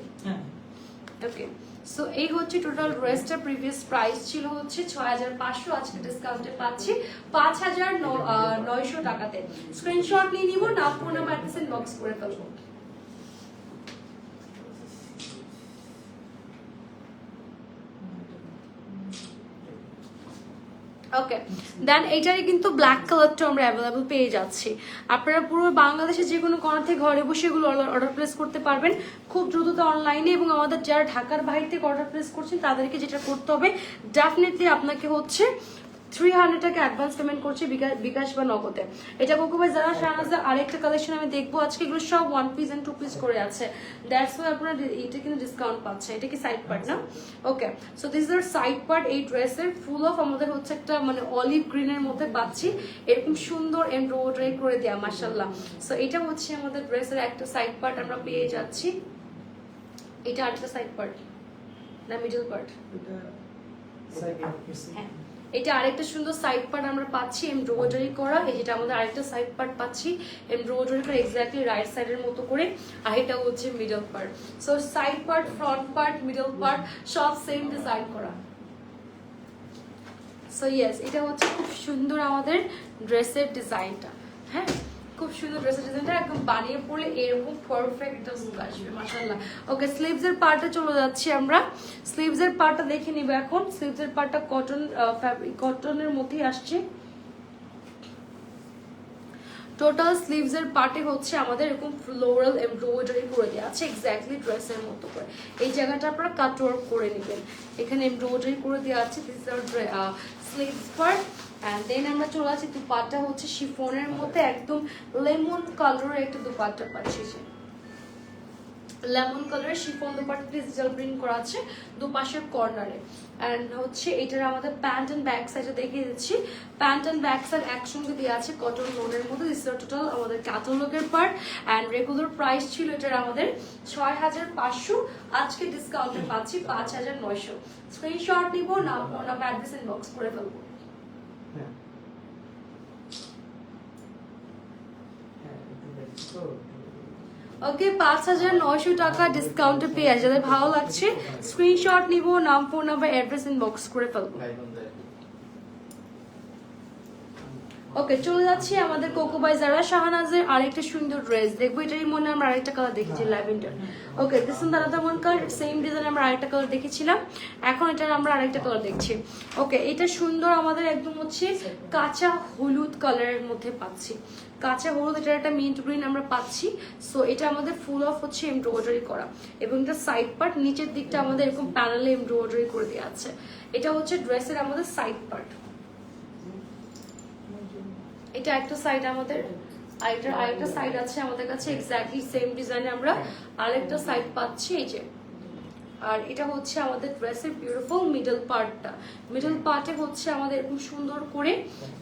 ওকে, সো এই হচ্ছে টোটাল ড্রেসটা। প্রিভিয়াস প্রাইস ছিল হচ্ছে 6500, আজকে ডিসকাউন্টে পাচ্ছি 5900 টাকাতে। স্ক্রিনশট নিয়ে নিব, নাম ফোন নাম্বার অ্যাড্রেস ইনবক্স করে ফেলবো। ওকে, দেন এইটারই কিন্তু ব্ল্যাক কালারটা আমরা অ্যাভেলেবল পেয়ে যাচ্ছি। আপনারা পুরো বাংলাদেশে যে কোনো কোণা থেকে ঘরে বসে এগুলো অর্ডার প্লেস করতে পারবেন খুব দ্রুত অনলাইনে। এবং আমাদের যারা ঢাকার বাইরে থেকে অর্ডার প্লেস করছেন তাদেরকে যেটা করতে হবে, ডেফিনেটলি আপনাকে হচ্ছে 300 টাকা অ্যাডভান্স পেমেন্ট করছে বিকাশ বা নগদে। এটা কোকো বাই জারা শাহনাজের আরেকটা কালেকশন আমি দেখবো আজকে। এগুলো সব 1 পিস এন্ড 2 পিস করে আছে, দ্যাটস ওয়াই আপনারা এটা কিন্তু ডিসকাউন্ট পাচ্ছে। এটা কি সাইড পার্ট না? Okay, so this is side part. এই ড্রেসের ফুল অফ আমাদের হচ্ছে একটা মানে অলিভ গ্রিনের মধ্যে পাচ্ছি, এরকম সুন্দর এমব্রয়ডারি করে দেয়া, মাশাআল্লাহ। সো এটা হচ্ছে আমাদের ড্রেসের একটা সাইড পার্ট আমরা পেয়ে যাচ্ছি। এটা আরেকটা সাইড পার্ট না মিডল পার্ট? হ্যাঁ, এটা আরেকটা সুন্দর সাইড পার্ট আমরা পাচ্ছি এমব্রয়ডারি করা। এই যেটা আমাদের আরেকটা সাইড পার্ট পাচ্ছি এমব্রয়ডারি করা এক্স্যাক্টলি রাইট সাইডের মতো করে, আর এটা হচ্ছে middle part. So side part, front part, middle part সব সেম ডিজাইন করা। সো ইয়েস, এটা হচ্ছে খুব সুন্দর আমাদের ড্রেসের ডিজাইনটা। হ্যাঁ, খুব সুন্দর ড্রেসের ডিজাইনটা, একদম বানিয়ে পড়লে এরকম পারফেক্ট একটা লুক আসবে, মাশাআল্লাহ। ওকে, স্লিভস এর পার্টে চলে যাচ্ছি আমরা। স্লিভস এর পার্টটা দেখে নিব এখন। স্লিভস এর পার্টটা কটন ফ্যাব্রিক, কটনের মধ্যেই আসছে। টোটাল স্লিভস এর পার্টে হচ্ছে আমাদের এরকম ফ্লোরাল এমব্রয়ডারি করে দেওয়া আছে এক্স্যাক্টলি ড্রেসের মতো করে। এই জায়গাটা আপনারা কাট ওয়ার্ক করে নেবেন, এখানে এমব্রয়ডারি করে দেওয়া আছে। This is our sleeves part. And then আমরা চলে আসি দুপাট্টা হচ্ছে শিফনের মধ্যে একদম লেমন কালারের একটা দুপাট্টা পাচ্ছি, লেমন কালারের শিফন দুপাট্টা ডিজিটাল প্রিন্ট করা আছে দুপাশের কর্নারে। অ্যান্ড হচ্ছে এটার আমাদের প্যান্ট অ্যান্ড ব্যাক সাইডে দেখিয়ে দিচ্ছি। প্যান্ট অ্যান্ড ব্যাক সাইড একসঙ্গে দেওয়া আছে কটন লোনের মধ্যে। দিস টোটাল আমাদের ক্যাটালগের পার্ট। অ্যান্ড রেগুলার প্রাইস ছিল এটার আমাদের 6500, আজকে ডিসকাউন্টে পাচ্ছি 5900। স্ক্রিনশট নিব, নাম অ্যাড্রেস ইনবক্স করে ফেলবো। ওকে, 5900 টাকা ডিসকাউন্টে পেয়ে আছে। যাদের ভালো লাগছে স্ক্রিনশট নিব, নাম ফোন নাম্বার অ্যাড্রেস ইনবক্স করে ফেলবো। ওকে, চলে যাচ্ছি আমাদের কোকো বাই জারা শাহনাজের আরেকটা সুন্দর ড্রেস দেখবো। এটারই মনে আমরা আরেকটা কালার দেখেছি, lavender. Okay, this is another one colour, same design আমরা আরেকটা কালার দেখেছিলাম, এখন এটার আমরা আরেকটা কালার দেখছি। ওকে, এটা সুন্দর আমাদের একদম হচ্ছে কাঁচা হলুদ কালারের মধ্যে পাচ্ছি, কাঁচা হলুদ। এটার একটা মিন্ট গ্রিন আমরা পাচ্ছি। সো এটা আমাদের ফুল অফ হচ্ছে এমব্রয়ডারি করা, এবং এটা সাইড পার্ট, নিচের দিকটা আমাদের এরকম প্যানেলে এমব্রয়ডারি করে দেওয়া আছে। এটা হচ্ছে ড্রেসের আমাদের সাইড পার্ট। এটা একটা সাইড আমাদের, আরেকটা সাইড আছে আমাদের কাছে এক্স্যাক্টলি সেম ডিজাইনে আমরা আরেকটা সাইড পাচ্ছি, এই যে। আর এটা হচ্ছে আমাদের ড্রেসের বিউটিফুল মিডল পার্টটা। মিডল পার্টে হচ্ছে আমাদের এরকম সুন্দর করে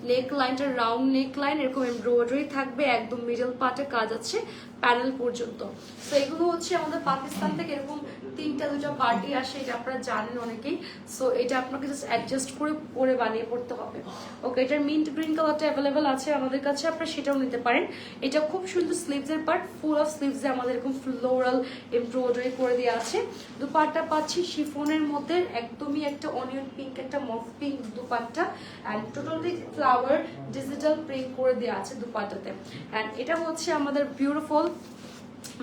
নেক লাইনটা রাউন্ড নেক লাইন, এরকম এমব্রয়ডারি থাকবে, একদম মিডল পার্টে কাজ আছে প্যানেল পর্যন্ত। তো এগুলো হচ্ছে আমাদের পাকিস্তান থেকে এরকম 3টা-2টা পার্টি আসে, এটা আপনারা জানেন অনেকেই। সো এটা আপনাকে জাস্ট অ্যাডজাস্ট করে পরে বানিয়ে পড়তে হবে। ওকে, এটার মিন্ট গ্রিন কালারটা অ্যাভেলেবেল আছে আমাদের কাছে, আপনারা সেটাও নিতে পারেন। এটা খুব সুন্দর স্লিভসের পার্ট, ফুল অফ স্লিভসে আমাদের এরকম ফ্লোরাল এমব্রয়ডারি করে দেওয়া আছে। দুপাট্টা পাচ্ছি শিফনের মধ্যে একদমই একটা অনিয়ন পিঙ্ক, একটা mauve pink dupatta. And totally flower digital print করে দেওয়া আছে দুপাট্টাতে। অ্যান্ড এটা হচ্ছে আমাদের বিউটিফুল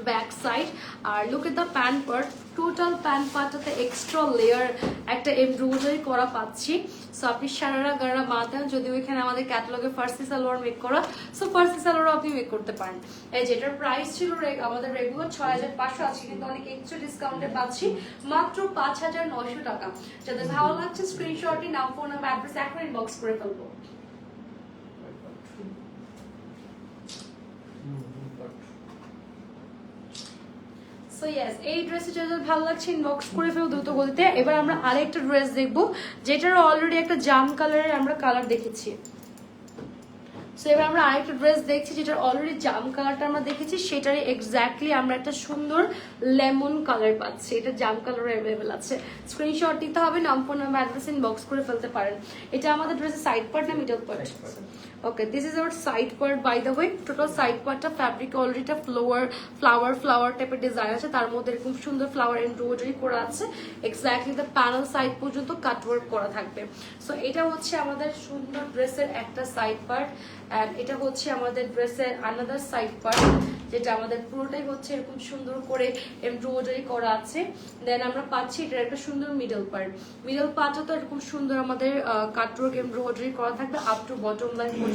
ব্যাক সাইড। আর look at the pant part, total pant পার্টটাতে এক্সট্রা লেয়ার একটা এমব্রয়ডারি করা পাচ্ছি। সো আপনি সারারা গারা বাঁধেন, যদিও এখানে আমাদের ক্যাটালগে ফার্সি সালোয়ার মেক করা, সো ফার্সি সালোয়ারও আপনি মেক করতে পারেন। এই যেটার প্রাইস ছিল আমাদের রেগুলার 6500, আজকে কিন্তু অনেক এক্সট্রা ডিসকাউন্টে পাচ্ছি মাত্র 5900 টাকা। যাদের ভালো লাগছে স্ক্রিনশটই নাম, ফোন নাম্বার, অ্যাড্রেস এখন ইনবক্স করে ফেলবো। সো ইয়েস, এই ড্রেসে যাদের ভালো লাগছে ইনবক্স করে ফেল দ্রুত গতিতে। এবার আমরা আরেকটা ড্রেস দেখবো যেটার অলরেডি একটা জাম কালারের আমরা কালার দেখেছি। সো এবার আমরা আরেকটা ড্রেস দেখছি যেটার অলরেডি জাম কালারটা আমরা দেখেছি, সেটারই এক্স্যাক্টলি আমরা একটা সুন্দর লেমন কালার পাচ্ছি। এটা জাম কালার অ্যাভেলেবেল আছে, স্ক্রিনশট দিতে হবে, নাম ফোন নাম্বার অ্যাড্রেস ইনবক্স করে ফেলতে পারেন। এটা আমাদের ড্রেসের সাইড পার্ট না middle part? Okay, this is our side part by the way. Total side পার্টটা ফ্যাব্রিক অলরেডি ফ্লাওয়ার টাইপের ডিজাইন আছে, তার মধ্যে এরকম সুন্দর ফ্লাওয়ার এমব্রয়ডারি করা আছে। এক্স্যাক্টলি দ্য প্যানেল সাইড পর্যন্ত কাটওয়ার্ক করা থাকবে। সো এটা হচ্ছে আমাদের সুন্দর ড্রেসের একটা সাইড পার্ট, এন্ড এটা হচ্ছে আমাদের ড্রেসের আনাদার সাইড পার্ট, যেটা আমাদের পুরোটাই হচ্ছে এরকম সুন্দর করে এমব্রয়ডারি করা আছে। দেন আমরা পাচ্ছি এটা একটা সুন্দর মিডল পার্ট। মিডল পার্টটা তো এরকম সুন্দর আমাদের কাটওয়ার্ক এমব্রয়ডারি করা থাকবে আপ টু বটম লাইন পর্যন্ত।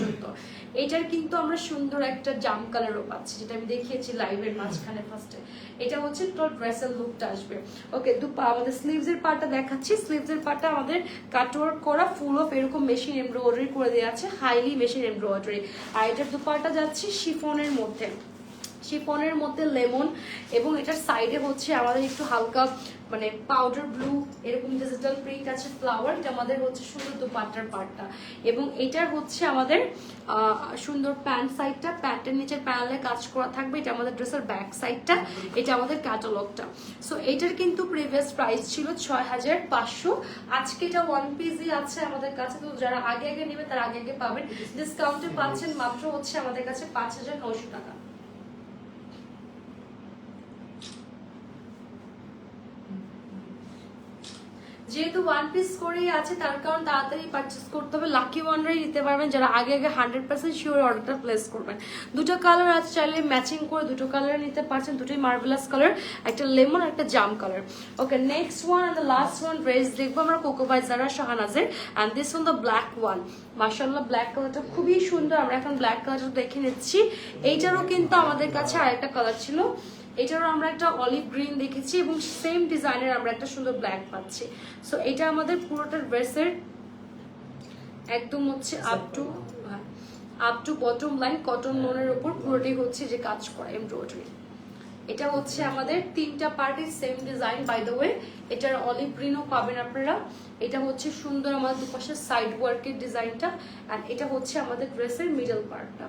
এটার কিন্তু আমরা সুন্দর একটা জাম কালারও পাচ্ছি, যেটা আমি দেখিয়েছি লাইভের মাঝখানে ফার্স্টে। এটা হচ্ছে টোটাল ড্রেসের লুকটা আসবে। ওকে, আমাদের স্লিভস এর পার্টটা দেখাচ্ছি। স্লিভস এর পার্টটা আমাদের কাটওয়ার্ক করা, ফুল অফ এরকম মেশিন এমব্রয়ডারি করে দেওয়া আছে, হাইলি মেশিন এমব্রয়ডারি। আর এটার দুপাট্টা যাচ্ছে শিফনের মধ্যে, শিফনের মধ্যে লেমন, এবং এটার সাইডে হচ্ছে আমাদের একটু হালকা মানে পাউডার ব্লু এরকম ডিজিটাল প্রিন্ট আছে ফ্লাওয়ার। এটা আমাদের হচ্ছে সুন্দর দুপাট্টার পার্টটা, এবং এটার হচ্ছে আমাদের সুন্দর প্যান্ট সাইডটা, প্যান্টের নিচের প্যানেলে কাজ করা থাকবে। এটা আমাদের ড্রেসের ব্যাক সাইডটা, এটা আমাদের ক্যাটালগটা। সো এটার কিন্তু প্রিভিয়াস প্রাইস ছিল 6500, আজকে এটা ওয়ান পিসই আছে আমাদের কাছে। তো যারা আগে আগে নেবে তারা আগে আগে পাবেন, ডিসকাউন্টে পাচ্ছেন মাত্র হচ্ছে আমাদের কাছে 5900 টাকা। যেহেতু ওয়ান পিস করেই আছে তার কারণ তাড়াতাড়ি পারচেস করতে হবে। লাকি ওয়ান্ডারই নিতে পারবেন যারা আগে আগে 100% শিওর অর্ডারটা প্লেস করবেন। দুটো কালার আছে, চাইলে ম্যাচিং করে দুটো কালার নিতে পারছেন, দুটোই মার্ভেলাস কালার, একটা লেমন একটা জাম colour. Okay, next one and the last one dress দেখবো আমরা কোকো বাই জারা শাহানাজের, and this one the black one. মাশাআল্লাহ, ব্ল্যাক কালারটা খুবই সুন্দর। আমরা এখন ব্ল্যাক কালারটা দেখে নিচ্ছি। এইটারও কিন্তু আমাদের কাছে আরেকটা কালার ছিল, এটারও আমরা একটা অলিভ গ্রিন দেখেছি, এবং সেম ডিজাইনের আমরা একটা সুন্দর ব্ল্যাক পাচ্ছি। সো এটা আমাদের পুরোটা ড্রেসের একদম হচ্ছে up to bottom line cotton লোনের উপর পুরোটাই হচ্ছে যে কাজ করা এমব্রয়ডারি। এটা হচ্ছে আমাদের তিনটা পার্টের same design by the way. এটার অলিভ গ্রিনও পাবেন আপনারা। এটা হচ্ছে সুন্দর আমাদের দুপাশের সাইড ওয়ার্কের ডিজাইনটা, এন্ড এটা হচ্ছে আমাদের ড্রেসের মিডল পার্টটা।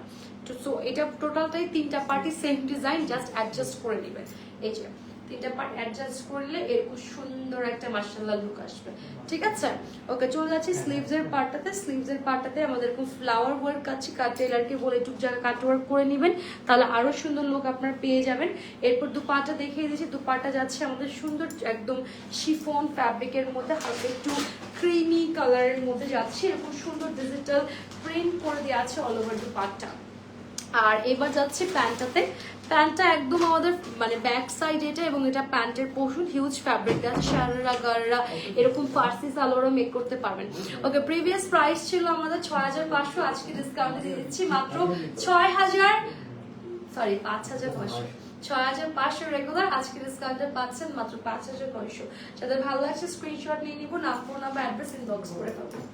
সো এটা টোটালটাই তিনটা party same design, just adjust করে নেবেন। এই যে তিনটা পার্ট অ্যাডজাস্ট করলে এরকম সুন্দর একটা মাশাআল্লাহ লুক আসবে। ঠিক আছে, ওকে, চলে যাচ্ছি স্লিভস এর পার্টটাতে। স্লিভস এর পার্টটাতে আমাদের এরকম ফ্লাওয়ার ওয়ার্ক আছে, টেলারকে বলে একটু জায়গা কাট ওয়ার্ক করে নেবেন, তাহলে আরো সুন্দর লুক আপনারা পেয়ে যাবেন। এরপর দুপাট্টা দেখিয়ে দিয়েছি। দুপাট্টা যাচ্ছে আমাদের সুন্দর একদম শিফন ফ্যাব্রিকের মধ্যে, হালকা একটু ক্রিমি কালারের মধ্যে যাচ্ছে, এরকম সুন্দর ডিজিটাল প্রিন্ট করে দেওয়া আছে অল ওভার দুপাট্টা। আর এবার যাচ্ছে প্যান্টটাতে। প্যান্টটা একদম আমাদের মানে ব্যাক সাইড এটা, এবং এটা প্যান্টের পোর্শন হিউজ ফ্যাব্রিক আছে, শারারা গাররা এরকম ফার্সি সালোয়ারও মেক করতে পারবেন। ওকে, প্রিভিয়াস প্রাইস ছিল আমাদের 6500, আজকে ডিসকাউন্টে দিয়ে দিচ্ছি মাত্র 5500। 6500 রেগুলার, আজকে ডিসকাউন্টে পাচ্ছেন মাত্র 5900। যাদের ভালো লাগছে স্ক্রিনশট নিয়ে নিব, নাম ফোন নাম্বার অ্যাড্রেস ইনবক্স করে পাবেন।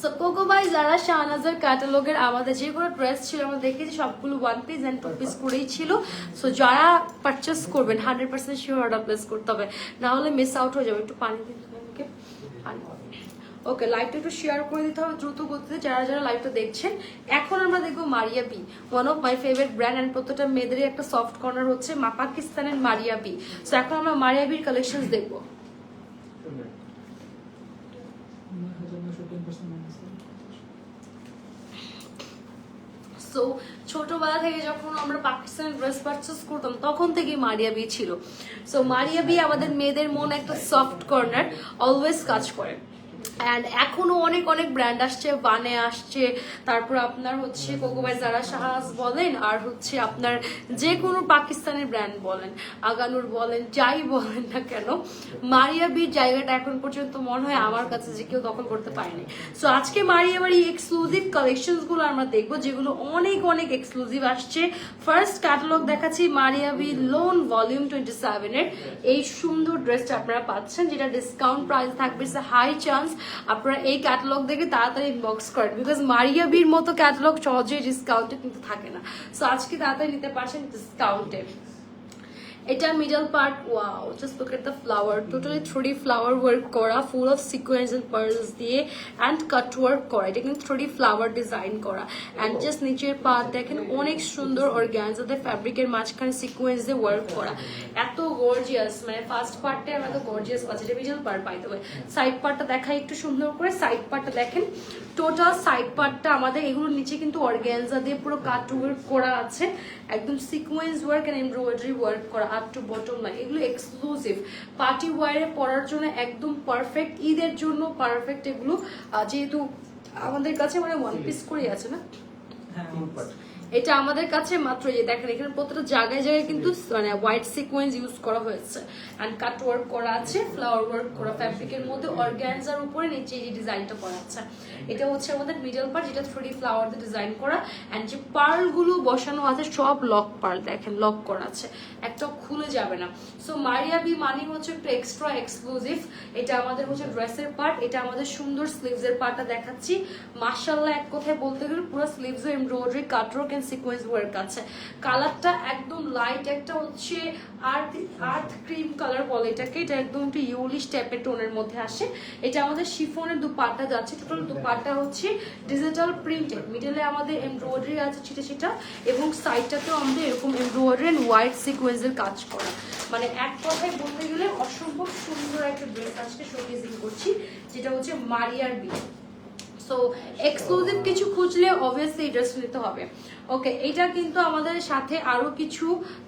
সো কোকো বাই জারা শাহনাজের ক্যাটালগের আমাদের যেগুলো ড্রেস ছিল আমরা দেখেছি সবগুলো one piece and two piece করেই ছিল। সো যারা পারচেস করবেন 100% শিওর অর্ডার প্লেস করতে হবে, না হলে মিস আউট হয়ে যাবে। একটু পানি দিন আমাকে, পানি। ওকে, লাইভটা একটু শেয়ার করে দিতে হবে দ্রুত গতিতে যারা যারা লাইভটা দেখছেন। এখন আমরা দেখবো Maria B, one of my favourite brand, and প্রত্যেকটা মেয়েদেরই একটা সফট কর্নার হচ্ছে পাকিস্তানের মারিয়া বি। সো এখন আমরা মারিয়া বির কালেকশন দেখবো। সো ছোটবেলা থেকে যখন আমরা পাকিস্তানের ড্রেস পারচেস করতাম তখন থেকে মারিয়া বি ছিল। সো মারিয়া বি আমাদের মেয়েদের মন একটা সফট কর্নার অলওয়েজ কাজ করে। অ্যান্ড এখনো অনেক অনেক ব্র্যান্ড আসছে, বানে আসছে, তারপর আপনার হচ্ছে কোকোবাই জারা শাহাজ বলেন, আর হচ্ছে আপনার যে কোনো পাকিস্তানের ব্র্যান্ড বলেন, আগানুর বলেন, যাই বলেন না কেন, মারিয়া বির জায়গাটা এখন পর্যন্ত মনে হয় আমার কাছে যে কেউ দখল করতে পারেনি। সো আজকে মারিয়া বাড়ি এক্সক্লুসিভ কালেকশনসগুলো আমরা দেখবো, যেগুলো অনেক অনেক এক্সক্লুসিভ আসছে। ফার্স্ট ক্যাটালগ দেখাচ্ছি মারিয়া বি লোন ভলিউম 27-এর এই সুন্দর ড্রেসটা আপনারা পাচ্ছেন, যেটা ডিসকাউন্ট প্রাইস থাকবে। হাই চান্স আপনারা এই ক্যাটালগ দেখে তাড়াতাড়ি ইনবক্স করেন, বিকজ মারিয়া বির মতো ক্যাটালগ সহজে ডিসকাউন্টে কিন্তু থাকে না। সো আজকে তাড়াতাড়ি নিতে পারছেন ডিসকাউন্টে। এটা middle part, wow, just look at the flower, totally 3D flower work করা, full of sequence and pearls দিয়ে অ্যান্ড কাট ওয়ার্ক করা। এটা কিন্তু 3D ফ্লাওয়ার ডিজাইন করা। অ্যান্ড জাস্ট নিচের পার্ট দেখেন অনেক সুন্দর অর্গানজাতে ফ্যাব্রিকের মাঝখানে সিকোয়েন্স দিয়ে ওয়ার্ক করা, এত গর্জিয়াস। মানে ফার্স্ট পার্টটা আমরা তো গর্জিয়াস পাচ্ছি, এটা মিডল পার্ট পাই দেবে। সাইড পার্টটা দেখাই একটু সুন্দর করে, সাইড পার্টটা দেখেন, টোটাল সাইড পার্টটা আমাদের এগুলোর নিচে কিন্তু অর্গানজা দিয়ে পুরো কাট ওয়ার্ক করা আছে, একদম sequence work and embroidery work করা আপ টু বটম লাইন। এগুলো এক্সক্লুসিভ পার্টি ওয়ারে পরার জন্য একদম পারফেক্ট, ঈদের জন্য পারফেক্ট এগুলো। যেহেতু আমাদের কাছে মানে ওয়ান পিস করে আছে না, এটা আমাদের কাছে মাত্র এই দেখেন এখানে প্রত্যেকটা জায়গায় জায়গায় কিন্তু মানে হোয়াইট সিকোয়েন্স ইউজ করা হয়েছে এন্ড কাট ওয়ার্ক করা আছে, ফ্লাওয়ার ওয়ার্ক করা ফ্যাব্রিকের মধ্যে অর্গানজার উপরে নিচে এই ডিজাইনটা করা আছে। এটা হচ্ছে আমাদের মিডল পার্ট, যেটা 3D ফ্লাওয়ার দিয়ে ডিজাইন করা। এন্ড যে পার্ল গুলো বসানো আছে সব লক পার্ল, দেখেন লক করা আছে, একটা খুলে যাবে না। সো মারিয়া বি মানি হচ্ছে একটু এক্সট্রা এক্সক্লুসিভ। এটা আমাদের হচ্ছে ড্রেসের পার্ট, এটা আমাদের সুন্দর স্লিভস এর পার্টটা দেখাচ্ছি। মাশাআল্লাহ এক কথায় বলতে গেলে পুরো স্লিভস এ embroidery cut work and sequence work আছে। কালারটা একদম লাইট, একটা হচ্ছে আর্থ ক্রিম কালার বলে এটাকে, এটা একদম একটু ইউলিশ টাইপের টোনের মধ্যে আসে। এটা আমাদের শিফনের দুপাট্টা যাচ্ছে, টোটাল দুপাট্টা হচ্ছে ডিজিটাল প্রিন্টেড, মিডলে আমাদের এমব্রয়ডারি আছে ছিটা ছিটা, এবং সাইডটাতেও আমাদের এরকম এমব্রয়ডারি এন্ড হোয়াইট সিকোয়েন্সের কাজ করা। মানে এক কথায় বলতে গেলে অসম্ভব সুন্দর একটা ড্রেস আজকে শোকেসিং করছি, যেটা হচ্ছে মারিয়ার বি। সো এক্সক্লুসিভ কিছু খুঁজলে অবভিয়াসলি এই ড্রেস নিতে হবে। ওকে, এটা কিন্তু আমাদের সাথে আরো কিছু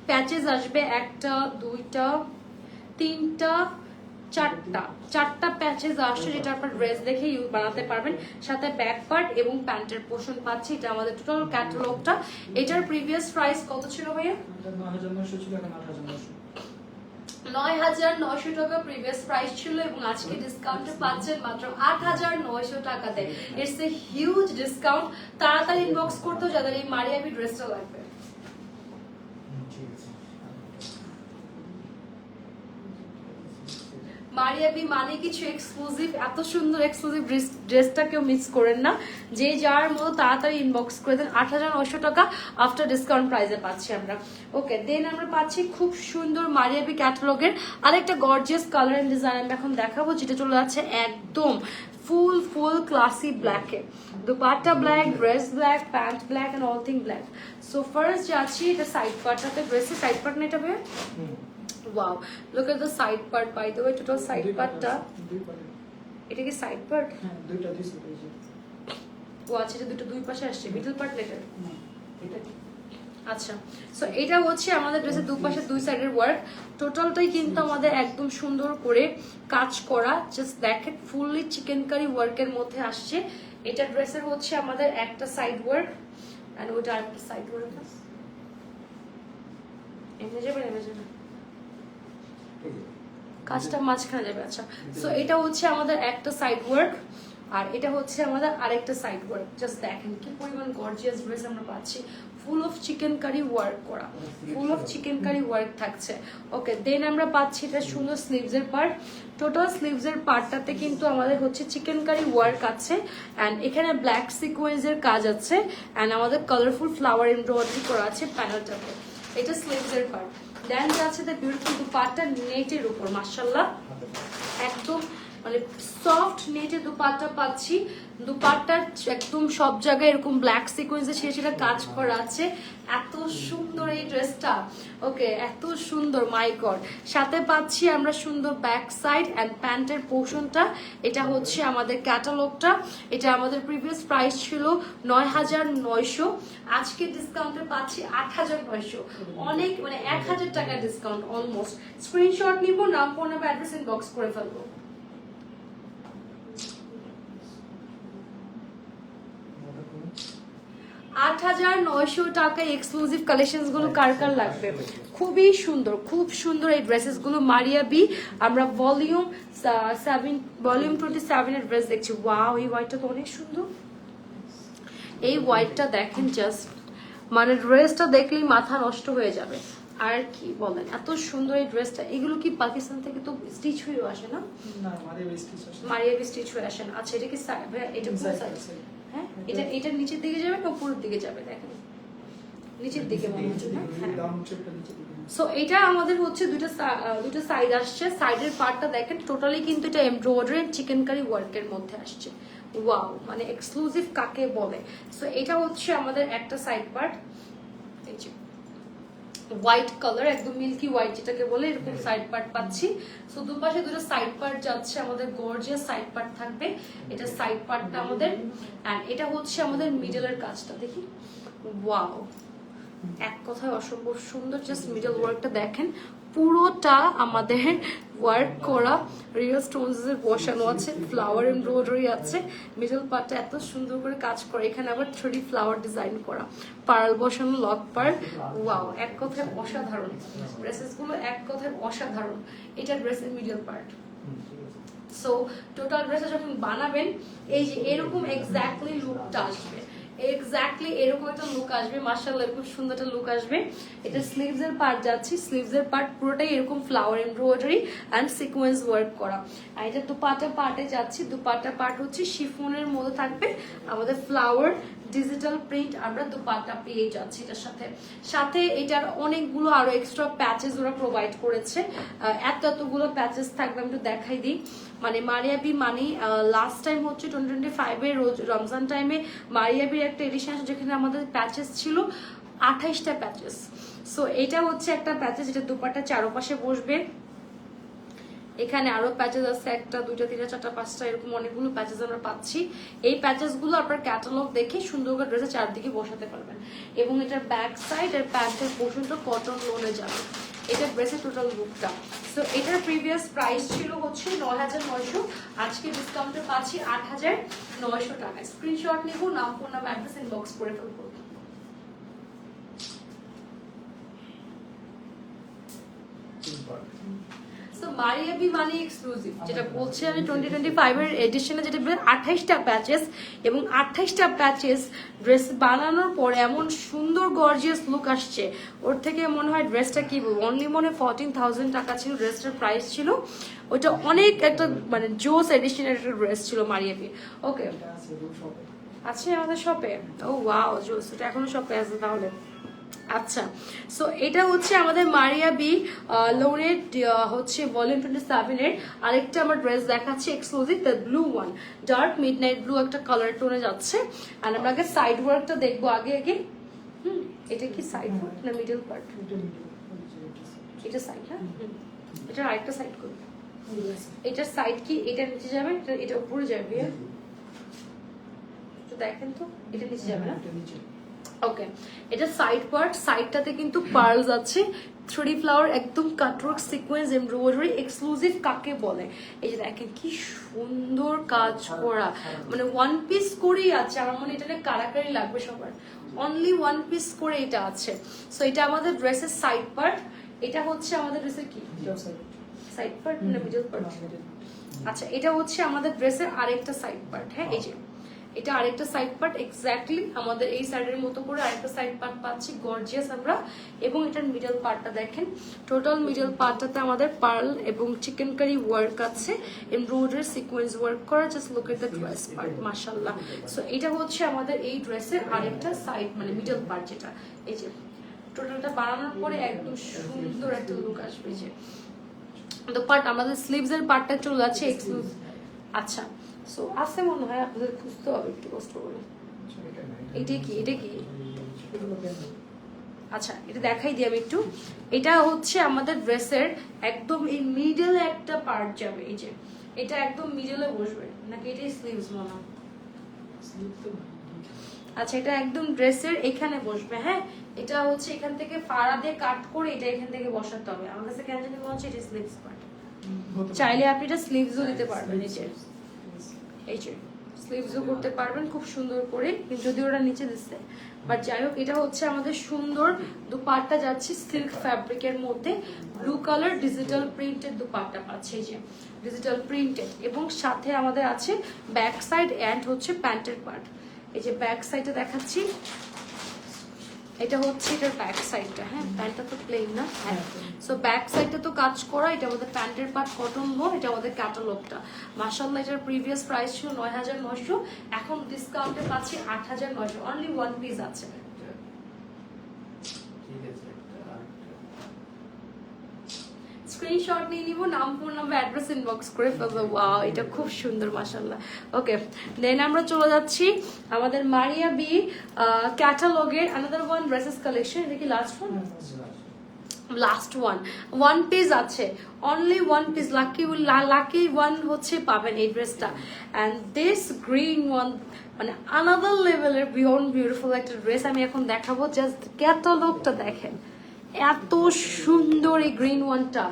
প্যাচেস আসবে, একটা দুইটা তিনটা চারটা প্যাচেস আসছে, যেটা আপনার ড্রেস দেখে ইউজ বানাতে পারবেন। সাথে ব্যাক পার্ট এবং প্যান্টের পোর্শন পাচ্ছি। এটা আমাদের টোটাল ক্যাটালগটা। এটার প্রিভিয়াস প্রাইস কত ছিল ভাইয়া? 9,900 টাকা প্রিভিয়াস প্রাইস ছিল, এবং আজকে ডিসকাউন্টে পাচ্ছেন মাত্র 8,900 টাকাতে। It's a huge discount. তাড়াতাড়ি ইনবক্স করতে যাদের এই মারিয়া বি ড্রেসটা লাগবে। মারিয়া বি মানে কিছু এক্সক্লুসিভ, এত সুন্দর এক্সক্লুসিভ ড্রেসটা কেউ মিস করেন না। যে যার মতো তাড়াতাড়ি ইনবক্স করে দেন। 8,900 টাকা আফটার ডিসকাউন্ট প্রাইসে পাচ্ছি আমরা। ওকে, দেন আমরা পাচ্ছি খুব সুন্দর মারিয়া বি ক্যাটালগের আরেকটা গর্জিয়াস কালার এন্ড ডিজাইন আমি এখন দেখাবো, যেটা চলে যাচ্ছে একদম ফুল ক্লাসি ব্ল্যাকে। Dupatta black, dress black, pant black and all thing black. So first যাচ্ছি এটা সাইড পার্টটাতে, ড্রেসের সাইড পার্ট না এটা ভাই? Wow, look at the side part, by the way, total side partটা এটা কি সাইড পার্ট? হ্যাঁ, দুইটা দিছি পেজে। ও আচ্ছা, এটা দুটো দুই পাশে আসছে, মিডল পার্ট লেটার। এটা কি? আচ্ছা, সো এটা হচ্ছে আমাদের ড্রেসের দুই পাশে দুই সাইডের ওয়ার্ক। টোটালটাই কিন্তু আমাদের একদম সুন্দর করে কাজ করা, জাস্ট দেখেন ফুললি চিকেন কারি ওয়ার্কের মধ্যে আসছে। এটা ড্রেসের হচ্ছে আমাদের একটা সাইড ওয়ার্ক এন্ড ওটা আরেকটা সাইড ওয়ার্ক। এমনি যাবে কাজটা মাঝখানে যাবে। আচ্ছা, সো এটা হচ্ছে আমাদের একটা সাইড ওয়ার্ক, আর এটা হচ্ছে আমাদের আরেকটা সাইড ওয়ার্ক। জাস্ট দেখেন কি পরিমাণ গর্জিয়াস ড্রেস আমরা পাচ্ছি, full of chikankari work করা, full of chikankari work থাকছে। ওকে, দেন আমরা পাচ্ছি এটা সুন্দর স্লিভস এর পার্ট। টোটাল স্লিভস এর পার্টটাতে কিন্তু আমাদের হচ্ছে চিকেন কারি ওয়ার্ক আছে, এন্ড এখানে ব্ল্যাক সিকোয়েন্স এর কাজ আছে, এন্ড আমাদের কালারফুল ফ্লাওয়ার এমব্রয়ডারি করা আছে প্যানেলটাতে। এটা স্লিভস এর পার্ট। দেন আছে দ্য বিউটিফুল দুপাট্টা নেটের উপর, মাশাআল্লাহ একদম মানে সফট নেটের দুপাট্টা পাচ্ছি। দুপাট্টার একদম সব জায়গায় এরকম ব্ল্যাক সিকোয়েন্সে সেটা কাজ করা আছে। এত সুন্দর এই ড্রেসটা, ওকে এত সুন্দর, মাই গড। সাথে পাচ্ছি আমরা সুন্দর ব্যাক সাইড এন্ড প্যান্টের পোর্শনটা। এটা হচ্ছে আমাদের ক্যাটালগটা। এটা আমাদের প্রিভিয়াস প্রাইস ছিল 9,900, আজকে ডিসকাউন্টে পাচ্ছি 8,900। অনেক মানে 1,000 টাকা ডিসকাউন্ট অলমোস্ট। স্ক্রিনশট নিব, নাম ফোন নাম্বার অ্যাড্রেস ইনবক্স করে ফেলবো। 8,900 টাকায় এক্সক্লুসিভ কালেকশনস গুলো কার কার লাগবে? খুবই সুন্দর, খুব সুন্দর এই ড্রেসেস গুলো। মারিয়া বি, আমরা ভলিউম 27 এর ড্রেস দেখছি। ওয়াও, এই হোয়াইটটা তো অনেক সুন্দর। এই হোয়াইটটা দেখেন জাস্ট, মানে ড্রেসটা দেখলেই মাথা নষ্ট হয়ে যাবে। আর কি বলেন, এত সুন্দর এই ড্রেসটা। এগুলো কি পাকিস্তান থেকে তো স্টিচ হয়ে আসে না? মারিয়া বি স্টিচ হয়ে আসে না। আচ্ছা, এটা কি এটা কোন সাইড? হ্যাঁ, এটা নিচের দিকে যাবে না উপরের দিকে যাবে? দেখেন নিচের দিকে মনে হচ্ছে না? সো এটা আমাদের হচ্ছে দুটো সাইড আসছে। সাইডের পার্টটা দেখেন, টোটালি কিন্তু এটা এমব্রয়ডারি চিকেন কারি ওয়ার্কের মধ্যে আসছে। ওয়াও, মানে এক্সক্লুসিভ কাকে বলে। সো এটা হচ্ছে আমাদের একটা সাইড পার্ট, এই যে হোয়াইট কালার, একদম মিল্কি হোয়াইট যেটাকে বলে, এরকম সাইড পার্ট পাচ্ছি। সো দুপাশে দুটো সাইড পার্ট যাচ্ছে, আমাদের গর্জিয়াস সাইড পার্ট থাকবে। এটা সাইড পার্টটা আমাদের, এন্ড এটা হচ্ছে আমাদের মিডলের কাজটা। দেখি, ওয়াও, এক কথায় অসম্ভব সুন্দর। জাস্ট মিডল ওয়ার্কটা দেখেন, পুরোটা আমাদের ওয়ার্ক করা, রিয়েল স্টোনস এর বসানো আছে, ফ্লাওয়ার এমব্রয়ডারি আছে। মিডল পার্টটা এত সুন্দর করে কাজ করে, এখানে আবার 3D ফ্লাওয়ার ডিজাইন করা, পার্ল বসানো, লক পার্ল। ওয়াও, এক কথায় অসাধারণ ড্রেসেস গুলো, এক কথায় অসাধারণ। এটা ড্রেসের মিডল পার্ট। সো টোটাল ড্রেসটা যখন বানাবেন, এই যে এরকম এক্স্যাক্টলি লুকটা আসবে, এক্স্যাক্টলি এরকম একটা লুক আসবে। মাশাআল্লাহ, খুব সুন্দর একটা লুক আসবে। এটা স্লিভস এর পার্ট যাচ্ছে, স্লিভস এর পার্ট পুরোটাই এরকম flower embroidery and sequence work করা। আর এটা দুপাট্টা পার্টে যাচ্ছে, দুপাট্টা পার্ট হচ্ছে শিফনের মধ্যে থাকবে আমাদের ফ্লাওয়ার ডিজিটাল প্রিন্ট। আমরা দুপাট্টা পেয়ে যাচ্ছি এটার সাথে। সাথে এটার অনেকগুলো আরো এক্সট্রা প্যাচেস ওরা প্রোভাইড করেছে। এতগুলো প্যাচেস থাকবে, আমি একটু দেখাই দিই। মানে মারিয়া বি মানে লাস্ট টাইম হচ্ছে 2025 এর রমজান টাইমে মারিয়া বির একটা এডিশন আছে যেখানে আমাদের প্যাচেস ছিল 28টা প্যাচেস। সো এটা হচ্ছে একটা প্যাচেস, যেটা দুপাট্টা চারপাশে বসবে। এখানে আরো প্যাচেস আছে, একটা, দুইটা, তিনটা, চারটা, পাঁচটা, এরকম অনেকগুলো প্যাচেস আমরা পাচ্ছি। এই প্যাচেস গুলো আপনার ক্যাটালগ দেখে সুন্দর করে ড্রেসের চারদিকে বসাতে পারবেন। এবং এটার ব্যাক সাইড আর প্যান্টের পোর্শনটা কটন লোনে যাবে। এটা ড্রেসের টোটাল লুকটা। সো এটার প্রিভিয়াস প্রাইস ছিল হচ্ছে 9,900, আজকে ডিসকাউন্টে পাচ্ছি 8,900 টাকায়। স্ক্রিনশট নিব, নাম, ফোন নাম, অ্যাড্রেস ইনবক্স করে ফেলবো। সো মারিয়া বি মানে এক্সক্লুসিভ, যেটা বলছি আমি 2025 এর এডিশনে, যেটা 28টা প্যাচেস, এবং 28টা প্যাচেস ড্রেস বানানোর পর এমন সুন্দর গর্জিয়াস লুক আসছে। ওর থেকে মনে হয় ড্রেসটা কি বলবো, অনলি মনে 14,000 টাকা ছিল ড্রেসটার প্রাইস ছিল। ওইটা অনেক একটা মানে জোস এডিশনের একটা ড্রেস ছিল মারিয়া বি। ওকে, আছে আমাদের শপে? ও ওয়াও, জোস, এটা এখনো শপে আছে তাহলে। আচ্ছা, সো এটা হচ্ছে আমাদের মারিয়া বি লোনের হচ্ছে ভলিউম 27 এর আরেকটা আমার ড্রেস দেখাচ্ছি exclusive, the blue one, dark midnight blue একটা কালার টোনে যাচ্ছে। আর আমরা আগে সাইড ওয়ার্কটা দেখবো আগে। এটা কি সাইড ওয়ার্ক না মিডল পার্ট? এটা সাইড, হ্যাঁ, এটা আরেকটা সাইড করবে। এটার সাইড কি, এটা নিচে যাবে, এটা উপরে যাবে? দেখেন তো, এটা নিচে যাবে না? ওকে, এটা সাইড পার্ট, সাইডটাতে কিন্তু পার্লস আছে, 3D ফ্লাওয়ার, একদম কাটওয়ার্ক সিকোয়েন্স এমব্রয়ডারি। এক্সক্লুসিভ কাকে বলে, এই যে দেখেন কি সুন্দর কাজ করা, মানে ওয়ান পিস করেই আছে। আমার মনে এটা কারাকারি লাগবে সবার, অনলি ওয়ান পিস করে এটা আছে। সো এটা আমাদের ড্রেসের সাইড পার্ট। এটা হচ্ছে আমাদের ড্রেসের কি সাইড পার্ট না মিডল পার্ট? আচ্ছা, এটা হচ্ছে আমাদের ড্রেসের আরেকটা সাইড পার্ট। হ্যাঁ, এই যে এটা আরেকটা সাইড পার্ট, এক্স্যাক্টলি আমাদের এই সাইডের মতো করে আরেকটা সাইড পার্ট পাচ্ছি গর্জিয়াস আমরা। এবং এটার মিডল পার্টটা দেখেন, টোটাল মিডল পার্টটাতে আমাদের পার্ল এবং চিকেন কারি ওয়ার্ক আছে, এমব্রয়ডারি সিকোয়েন্স ওয়ার্ক করা। Just look at the dress part, মাশাআল্লাহ। সো এটা হচ্ছে আমাদের এই ড্রেসের আরেকটা সাইড, মানে মিডল পার্ট, যেটা এই যে টোটালটা বানানোর পরে একদম সুন্দর একটা লুক আসবে। যে তো পার্ট আমাদের স্লিভস এর পার্টটা চলে যাচ্ছে এক্সক্লুসিভ। আচ্ছা, সো আছে মনে হয়, আপনাদের খুঁজতে হবে একটু কষ্ট করে। এটা কি, এটা কি? আচ্ছা, এটা দেখাই দিই আমি একটু। এটা হচ্ছে আমাদের ড্রেসের একদম এই মিডলে একটা পার্ট যাবে, এই যে এটা একদম মিডলে বসবে নাকি? এটাই স্লিভস মনে হয়। আচ্ছা, এটা একদম ড্রেসের এখানে বসবে। হ্যাঁ, এটা হচ্ছে এখান থেকে ফাড়া দিয়ে কাট করে এটা এখান থেকে বসাতে হবে। আমার কাছে কেন জানি মনে হচ্ছে এটা স্লিভস পার্ট। চাইলে আপনি এটা স্লিভসও দিতে পারবেন, এই যে এই যে স্লিভসও করতে পারবেন খুব সুন্দর করে, যদি ওরা নিচে দিচ্ছে বাট যাই হোক, এটা হচ্ছে আমাদের সুন্দর দুপাট্টা যাচ্ছে সিল্ক ফ্যাব্রিকের মধ্যে, blue colour digital printed dupatta পাচ্ছে, এই যে ডিজিটাল প্রিন্টেড, এবং সাথে আমাদের আছে ব্যাক সাইড অ্যান্ড হচ্ছে প্যান্টের পার্ট। এই যে ব্যাক সাইডে দেখাচ্ছি, এটা হচ্ছে এটার ব্যাক সাইডটা। হ্যাঁ, প্যান্টটা তো প্লেন না। হ্যাঁ, সো ব্যাক সাইডটা তো কাজ করা, এটা আমাদের প্যান্টের পার্ট কটন লো, এটা আমাদের ক্যাটালগটা। মাশাআল্লাহ, এটার প্রিভিয়াস প্রাইস ছিল ৯৯০০, এখন ডিসকাউন্টে পাচ্ছি ৮৯০০। অনলি ওয়ান পিস আছে। স্ক্রিনশট নিয়ে নিব, নাম, ফোন নাম্বার, অ্যাড্রেস ইনবক্স করে ফেলবো। ওয়াও, এটা খুব সুন্দর মাশাআল্লাহ। ওকে, দেন আমরা চলে যাচ্ছি আমাদের মারিয়া বি ক্যাটালগের অ্যানাদার ওয়ান ড্রেসেস কালেকশন। এটা কি last one? Last one piece আছে, only one piece. Lucky one হচ্ছে পাবেন এই ড্রেসটা। অ্যান্ড দিস গ্রিন ওয়ান, মানে আনাদার লেভেলের বিয়ন্ড বিউটিফুল একটা ড্রেস আমি এখন দেখাবো। জাস্ট ক্যাটালগটা দেখেন, এত সুন্দর এই গ্রিন ওয়ানটা।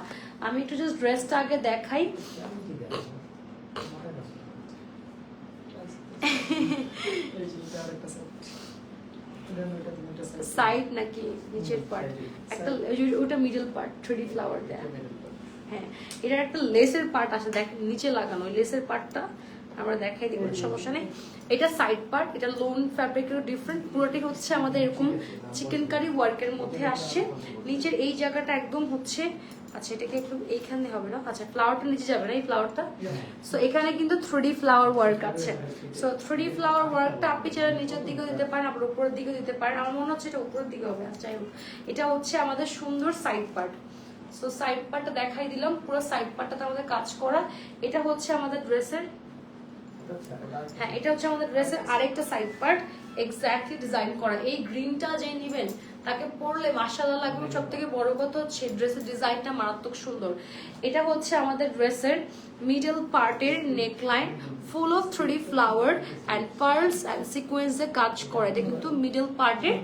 আমি একটু জাস্ট ড্রেসটা আগে দেখাই। সাইড নাকি নিচের পার্ট? একটা ওটা মিডল পার্ট, 3D ফ্লাওয়ার দেয়া। হ্যাঁ, এটার একটা লেসের পার্ট আছে, দেখেন নিচে লাগানো ওই লেসের পার্টটা আমরা দেখাই দিব, সমস্যা নেই। এটা সাইড পার্ট, এটা লোন ফ্যাব্রিকের ডিফারেন্ট। পুরোটি হচ্ছে আমাদের এরকম চিকেন কারি ওয়ার্কের মধ্যে আসছে। নিচের এই জায়গাটা একদম হচ্ছে, আচ্ছা এটাকে একটু এইখানে হবে না, আচ্ছা ফ্লাওয়ারটা নিচে যাবে না, এই ফ্লাওয়ারটা। সো এখানে কিন্তু 3D ফ্লাওয়ার ওয়ার্ক আছে। সো 3D ফ্লাওয়ার ওয়ার্কটা আপনি চাইলে নিচের দিকেও দিতে পারেন, আবার উপরের দিকেও দিতে পারেন। আমার মনে হচ্ছে এটা উপরের দিকে হবে। যাই হোক, এটা হচ্ছে আমাদের সুন্দর সাইড পার্ট। সো সাইড পার্টটা দেখাই দিলাম, পুরো সাইড পার্টটাতে আমাদের কাজ করা। এটা হচ্ছে আমাদের ড্রেসের, হ্যাঁ এটা হচ্ছে আমাদের ড্রেসের আরেকটা সাইড পার্ট, এক্স্যাক্টলি ডিজাইন করা। এই গ্রিনটা যে নিবেন তাকে পরলে মাশাআল্লাহ লাগবে। সব থেকে বড় কথা হচ্ছে ড্রেসের ডিজাইনটা মারাত্মক সুন্দর। এটা হচ্ছে আমাদের ড্রেসের মিডল পার্টের neckline, full of 3D flower and pearls and সিকোয়েন্সে কাজ করা। এটা কিন্তু মিডল পার্টের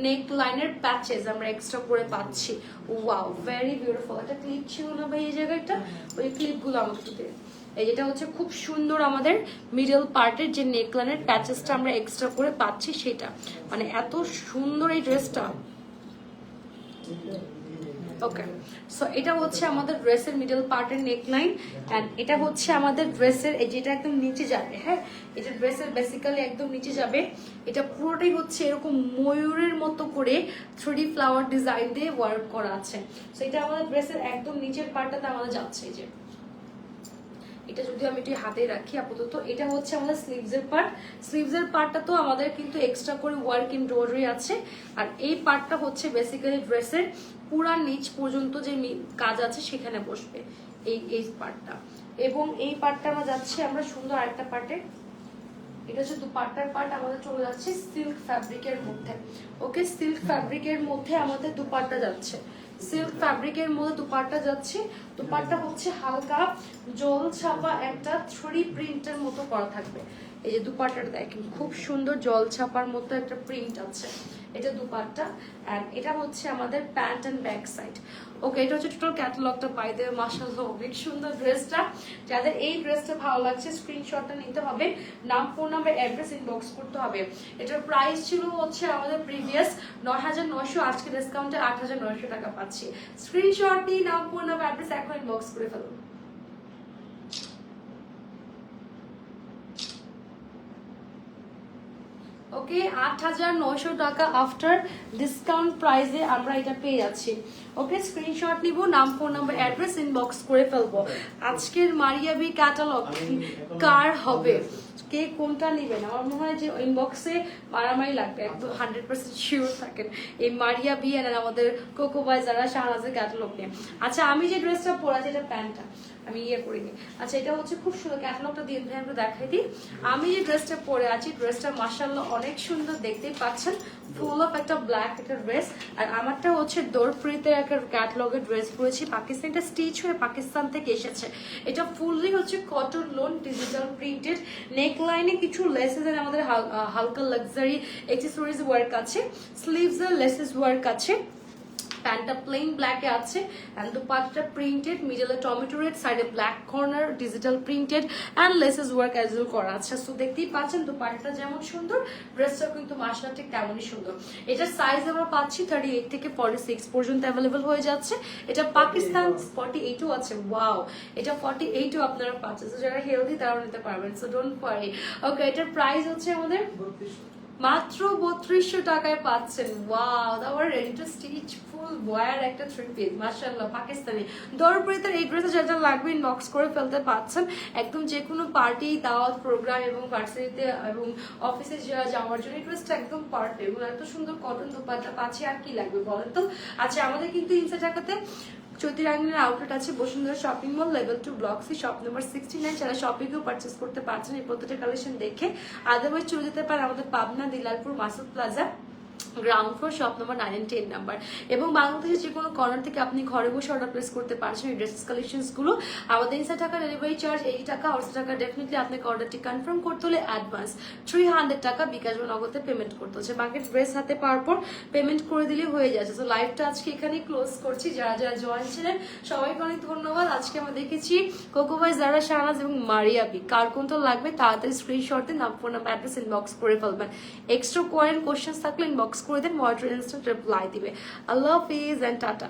নেক লাইনের প্যাচেস আমরা এক্সট্রা করে পাচ্ছি। Wow, very beautiful. একটা ক্লিপ ছিল না ভাই এই জায়গাটা, ওই ক্লিপগুলো আমাকে একটু দেন। এই যেটা হচ্ছে খুব সুন্দর আমাদের মিডল পার্টের যে নেকলাইনের প্যাচেসটা আমরা এক্সট্রা করে পাচ্ছি, সেটা মানে এত সুন্দর এই ড্রেসটা। ওকে, সো এটা হচ্ছে আমাদের ড্রেসের মিডল পার্টের নেকলাইন, এন্ড এটা হচ্ছে আমাদের ড্রেসের এই যেটা একদম নিচে যাবে। হ্যাঁ, এটা ড্রেসের বেসিক্যালি একদম নিচে যাবে। এটা পুরোটাই হচ্ছে এরকম ময়ূরের মতো করে 3D ফ্লাওয়ার ডিজাইন দিয়ে ওয়ার্ক করা আছে। সো এটা আমাদের ড্রেসের একদম নিচের পার্টটাতে আমাদের যাচ্ছে। এই যে এটা যদি আমি একটু হাতে রাখি আপাতত, এটা হচ্ছে আমাদের স্লিভসের পার্ট। স্লিভসের পার্টটা তো আমাদের কিন্তু এক্সট্রা করে ওয়ার্ক এমব্রয়ডারি আছে। আর এই পার্টটা হচ্ছে বেসিক্যালি ড্রেসের পুরা নিচ পর্যন্ত যে কাজ আছে সেখানে বসবে এই পার্টটা। এবং এই পার্টটা আমরা যাচ্ছি আমরা সুন্দর আরেকটা পার্টে। এটা হচ্ছে দুপাট্টার পার্ট, আমাদের চলে যাচ্ছে সিল্ক ফ্যাব্রিকের মধ্যে। ওকে, সিল্ক ফ্যাব্রিকের মধ্যে আমাদের দুপাট্টা যাচ্ছে, সিল্ক ফ্যাব্রিকের মধ্যে দুপাট্টা যাচ্ছে। দুপাট্টা হচ্ছে হালকা জল ছাপা একটা 3D প্রিন্টের মতো করা থাকবে। এই যে দুপাট্টাটা দেখেন, খুব সুন্দর জল ছাপার মতো একটা প্রিন্ট আছে। এটা দুপাট্টা, এন্ড এটা হচ্ছে আমাদের প্যান্ট এন্ড ব্যাক সাইড। ওকে, এটা হচ্ছে টোটাল ক্যাটালগটা। পাই দেবে মাশাআল্লাহ, অনেক সুন্দর ড্রেসটা। যাদের এই ড্রেসটা ভালো লাগছে স্ক্রিনশটটা নিতে হবে, নাম, ফোন নাম্বার, অ্যাড্রেস ইনবক্স করতে হবে। এটার প্রাইস ছিল হচ্ছে আমাদের প্রিভিয়াস ৯৯০০, আজকে ডিসকাউন্টে ৮৯০০ টাকা পাচ্ছি। স্ক্রিনশট নিয়ে নাম, ফোন নাম্বার, অ্যাড্রেস এখন ইনবক্স করে ফেলুন। ওকে, ৮৯০০ টাকা আফটার ডিসকাউন্ট প্রাইসে আমরা এটা পেয়ে যাচ্ছি। ওকে, স্ক্রিনশট নিব, নাম, ফোন নাম্বার, অ্যাড্রেস ইনবক্স করে ফেলবো। আজকের মারিয়া বি ক্যাটালগ কার হবে, কে কোনটা নেবেন? আমার মনে হয় যে ইনবক্সে মারামারি লাগবে, একদম 100% শিওর থাকেন এই মারিয়া বি আর আমাদের কোকো বয় যারা শাহনাজের ক্যাটালগ নিয়ে। আচ্ছা, আমি যে ড্রেসটা পরা, যেটা প্যান্টটা আমি ইয়ে করিনি। আচ্ছা, এটা হচ্ছে খুব সুন্দর, ক্যাটালগটা দিয়ে আমরা দেখাই দিই। আমি যে ড্রেসটা পরে আছি, ড্রেসটা মাশাআল্লাহ অনেক সুন্দর, দেখতেই পাচ্ছেন ফুল অফ একটা ব্ল্যাক একটা ড্রেস। আর আমারটা হচ্ছে দোরপ্রিতের একটা ক্যাটালগের ড্রেস পরেছি, পাকিস্তানটা স্টিচ হয়ে পাকিস্তান থেকে এসেছে। এটা ফুললি হচ্ছে কটন লোন ডিজিটাল প্রিন্টেড, নেক লাইনে কিছু লেসেস এর আমাদের হালকা লাক্সারি অ্যাকসেসরিজ ওয়ার্ক আছে, স্লিভস এর লেসেস ওয়ার্ক আছে। প্যান্টটা প্লেন ব্ল্যাকে আছে অ্যান্ড দুপাট্টাটা প্রিন্টেড, মিডলে টমেটো রেড, সাইডে black corner digital printed and laces work as well করা আছে। সো দেখতেই পাচ্ছেন দুপাট্টাটা যেমন সুন্দর, ড্রেসটাও কিন্তু মাশাআল্লাহ ঠিক তেমনই সুন্দর। এটার সাইজ আমরা পাচ্ছি 38 থেকে 46 পর্যন্ত অ্যাভেলেবল হয়ে যাচ্ছে। এটা পাকিস্তান 48ও আছে, ওয়াও, এটা 48ও আপনারা পাচ্ছেন। সো যারা হেলদি তারাও নিতে পারবেন, সো ডোন্ট ওয়ারি। ওকে, এটার প্রাইস হচ্ছে আমাদের মাত্র 3200 টাকায় পাচ্ছেন। ওয়াও, আবার রেডি টু স্টিচ ফুল বয়ার একটা থ্রি পিস, মাশাআল্লাহ, পাকিস্তানি দরপরিতার এই ড্রেসে যেটা লাগবে ইনবক্স করে ফেলতে পাচ্ছেন। একদম যে কোনো পার্টি, দাওয়াত, প্রোগ্রাম এবং ভার্সিটিতে এবং অফিসে যাওয়ার জন্য এই ড্রেসটা একদম পারফেক্ট এবং এত সুন্দর কটন দুপাট্টা পাচ্ছি, আর কি লাগবে বলেন তো। আচ্ছা, আমাদের কিন্তু ইনসা টাকাতে চৈতির আঙ্গিনার আউটলেট আছে Bashundhara shopping mall, level 2 block C, shop number 69। যারা শপিংও পারচেস করতে পারছেন এই প্রত্যেকটা কালেকশন দেখে, আদারওয়াইজ চলে যেতে পারে আমাদের Pabna Dilalpur Masud plaza ground floor, shop number 9 and 10 number. এবং বাংলাদেশের যে কোনো কর্নার থেকে আপনি ঘরে বসে অর্ডার প্লেস করতে পারছেন এই ড্রেসেস কালেকশনস গুলো। আমাদের ইনসাইড টাকা ডেলিভারি চার্জ 80 টাকা, আউটসাইড টাকা ডেফিনেটলি আপনাকে অর্ডারটি কনফার্ম করতে হলে অ্যাডভান্স 300 টাকা বিকাশ বা নগদে পেমেন্ট করতে হচ্ছে। বাকি ড্রেস হাতে পাওয়ার পর পেমেন্ট করে দিলে হয়ে যাচ্ছে। তো লাইভটা আজকে এখানেই ক্লোজ করছি। যারা যারা জয়েন ছিলেন সবাইকে অনেক ধন্যবাদ। আজকে আমরা দেখেছি কোকো ভাই, জারা, শাহনাজ এবং মারিয়াবি। কার কোনটা লাগবে তাড়াতাড়ি স্ক্রিনশট দিন, নাম, ফোন নাম্বার, অ্যাড্রেস ইনবক্স করে ফেলবেন। এক্সট্রা কোয়ারেন্ট কোশ্চেন্স থাকলে ইনবক্স করে দেন, মডারেটর ইনস্ট্যান্ট রিপ্লাই দিবে। আল্লাহ হাফিজ এন্ড টাটা।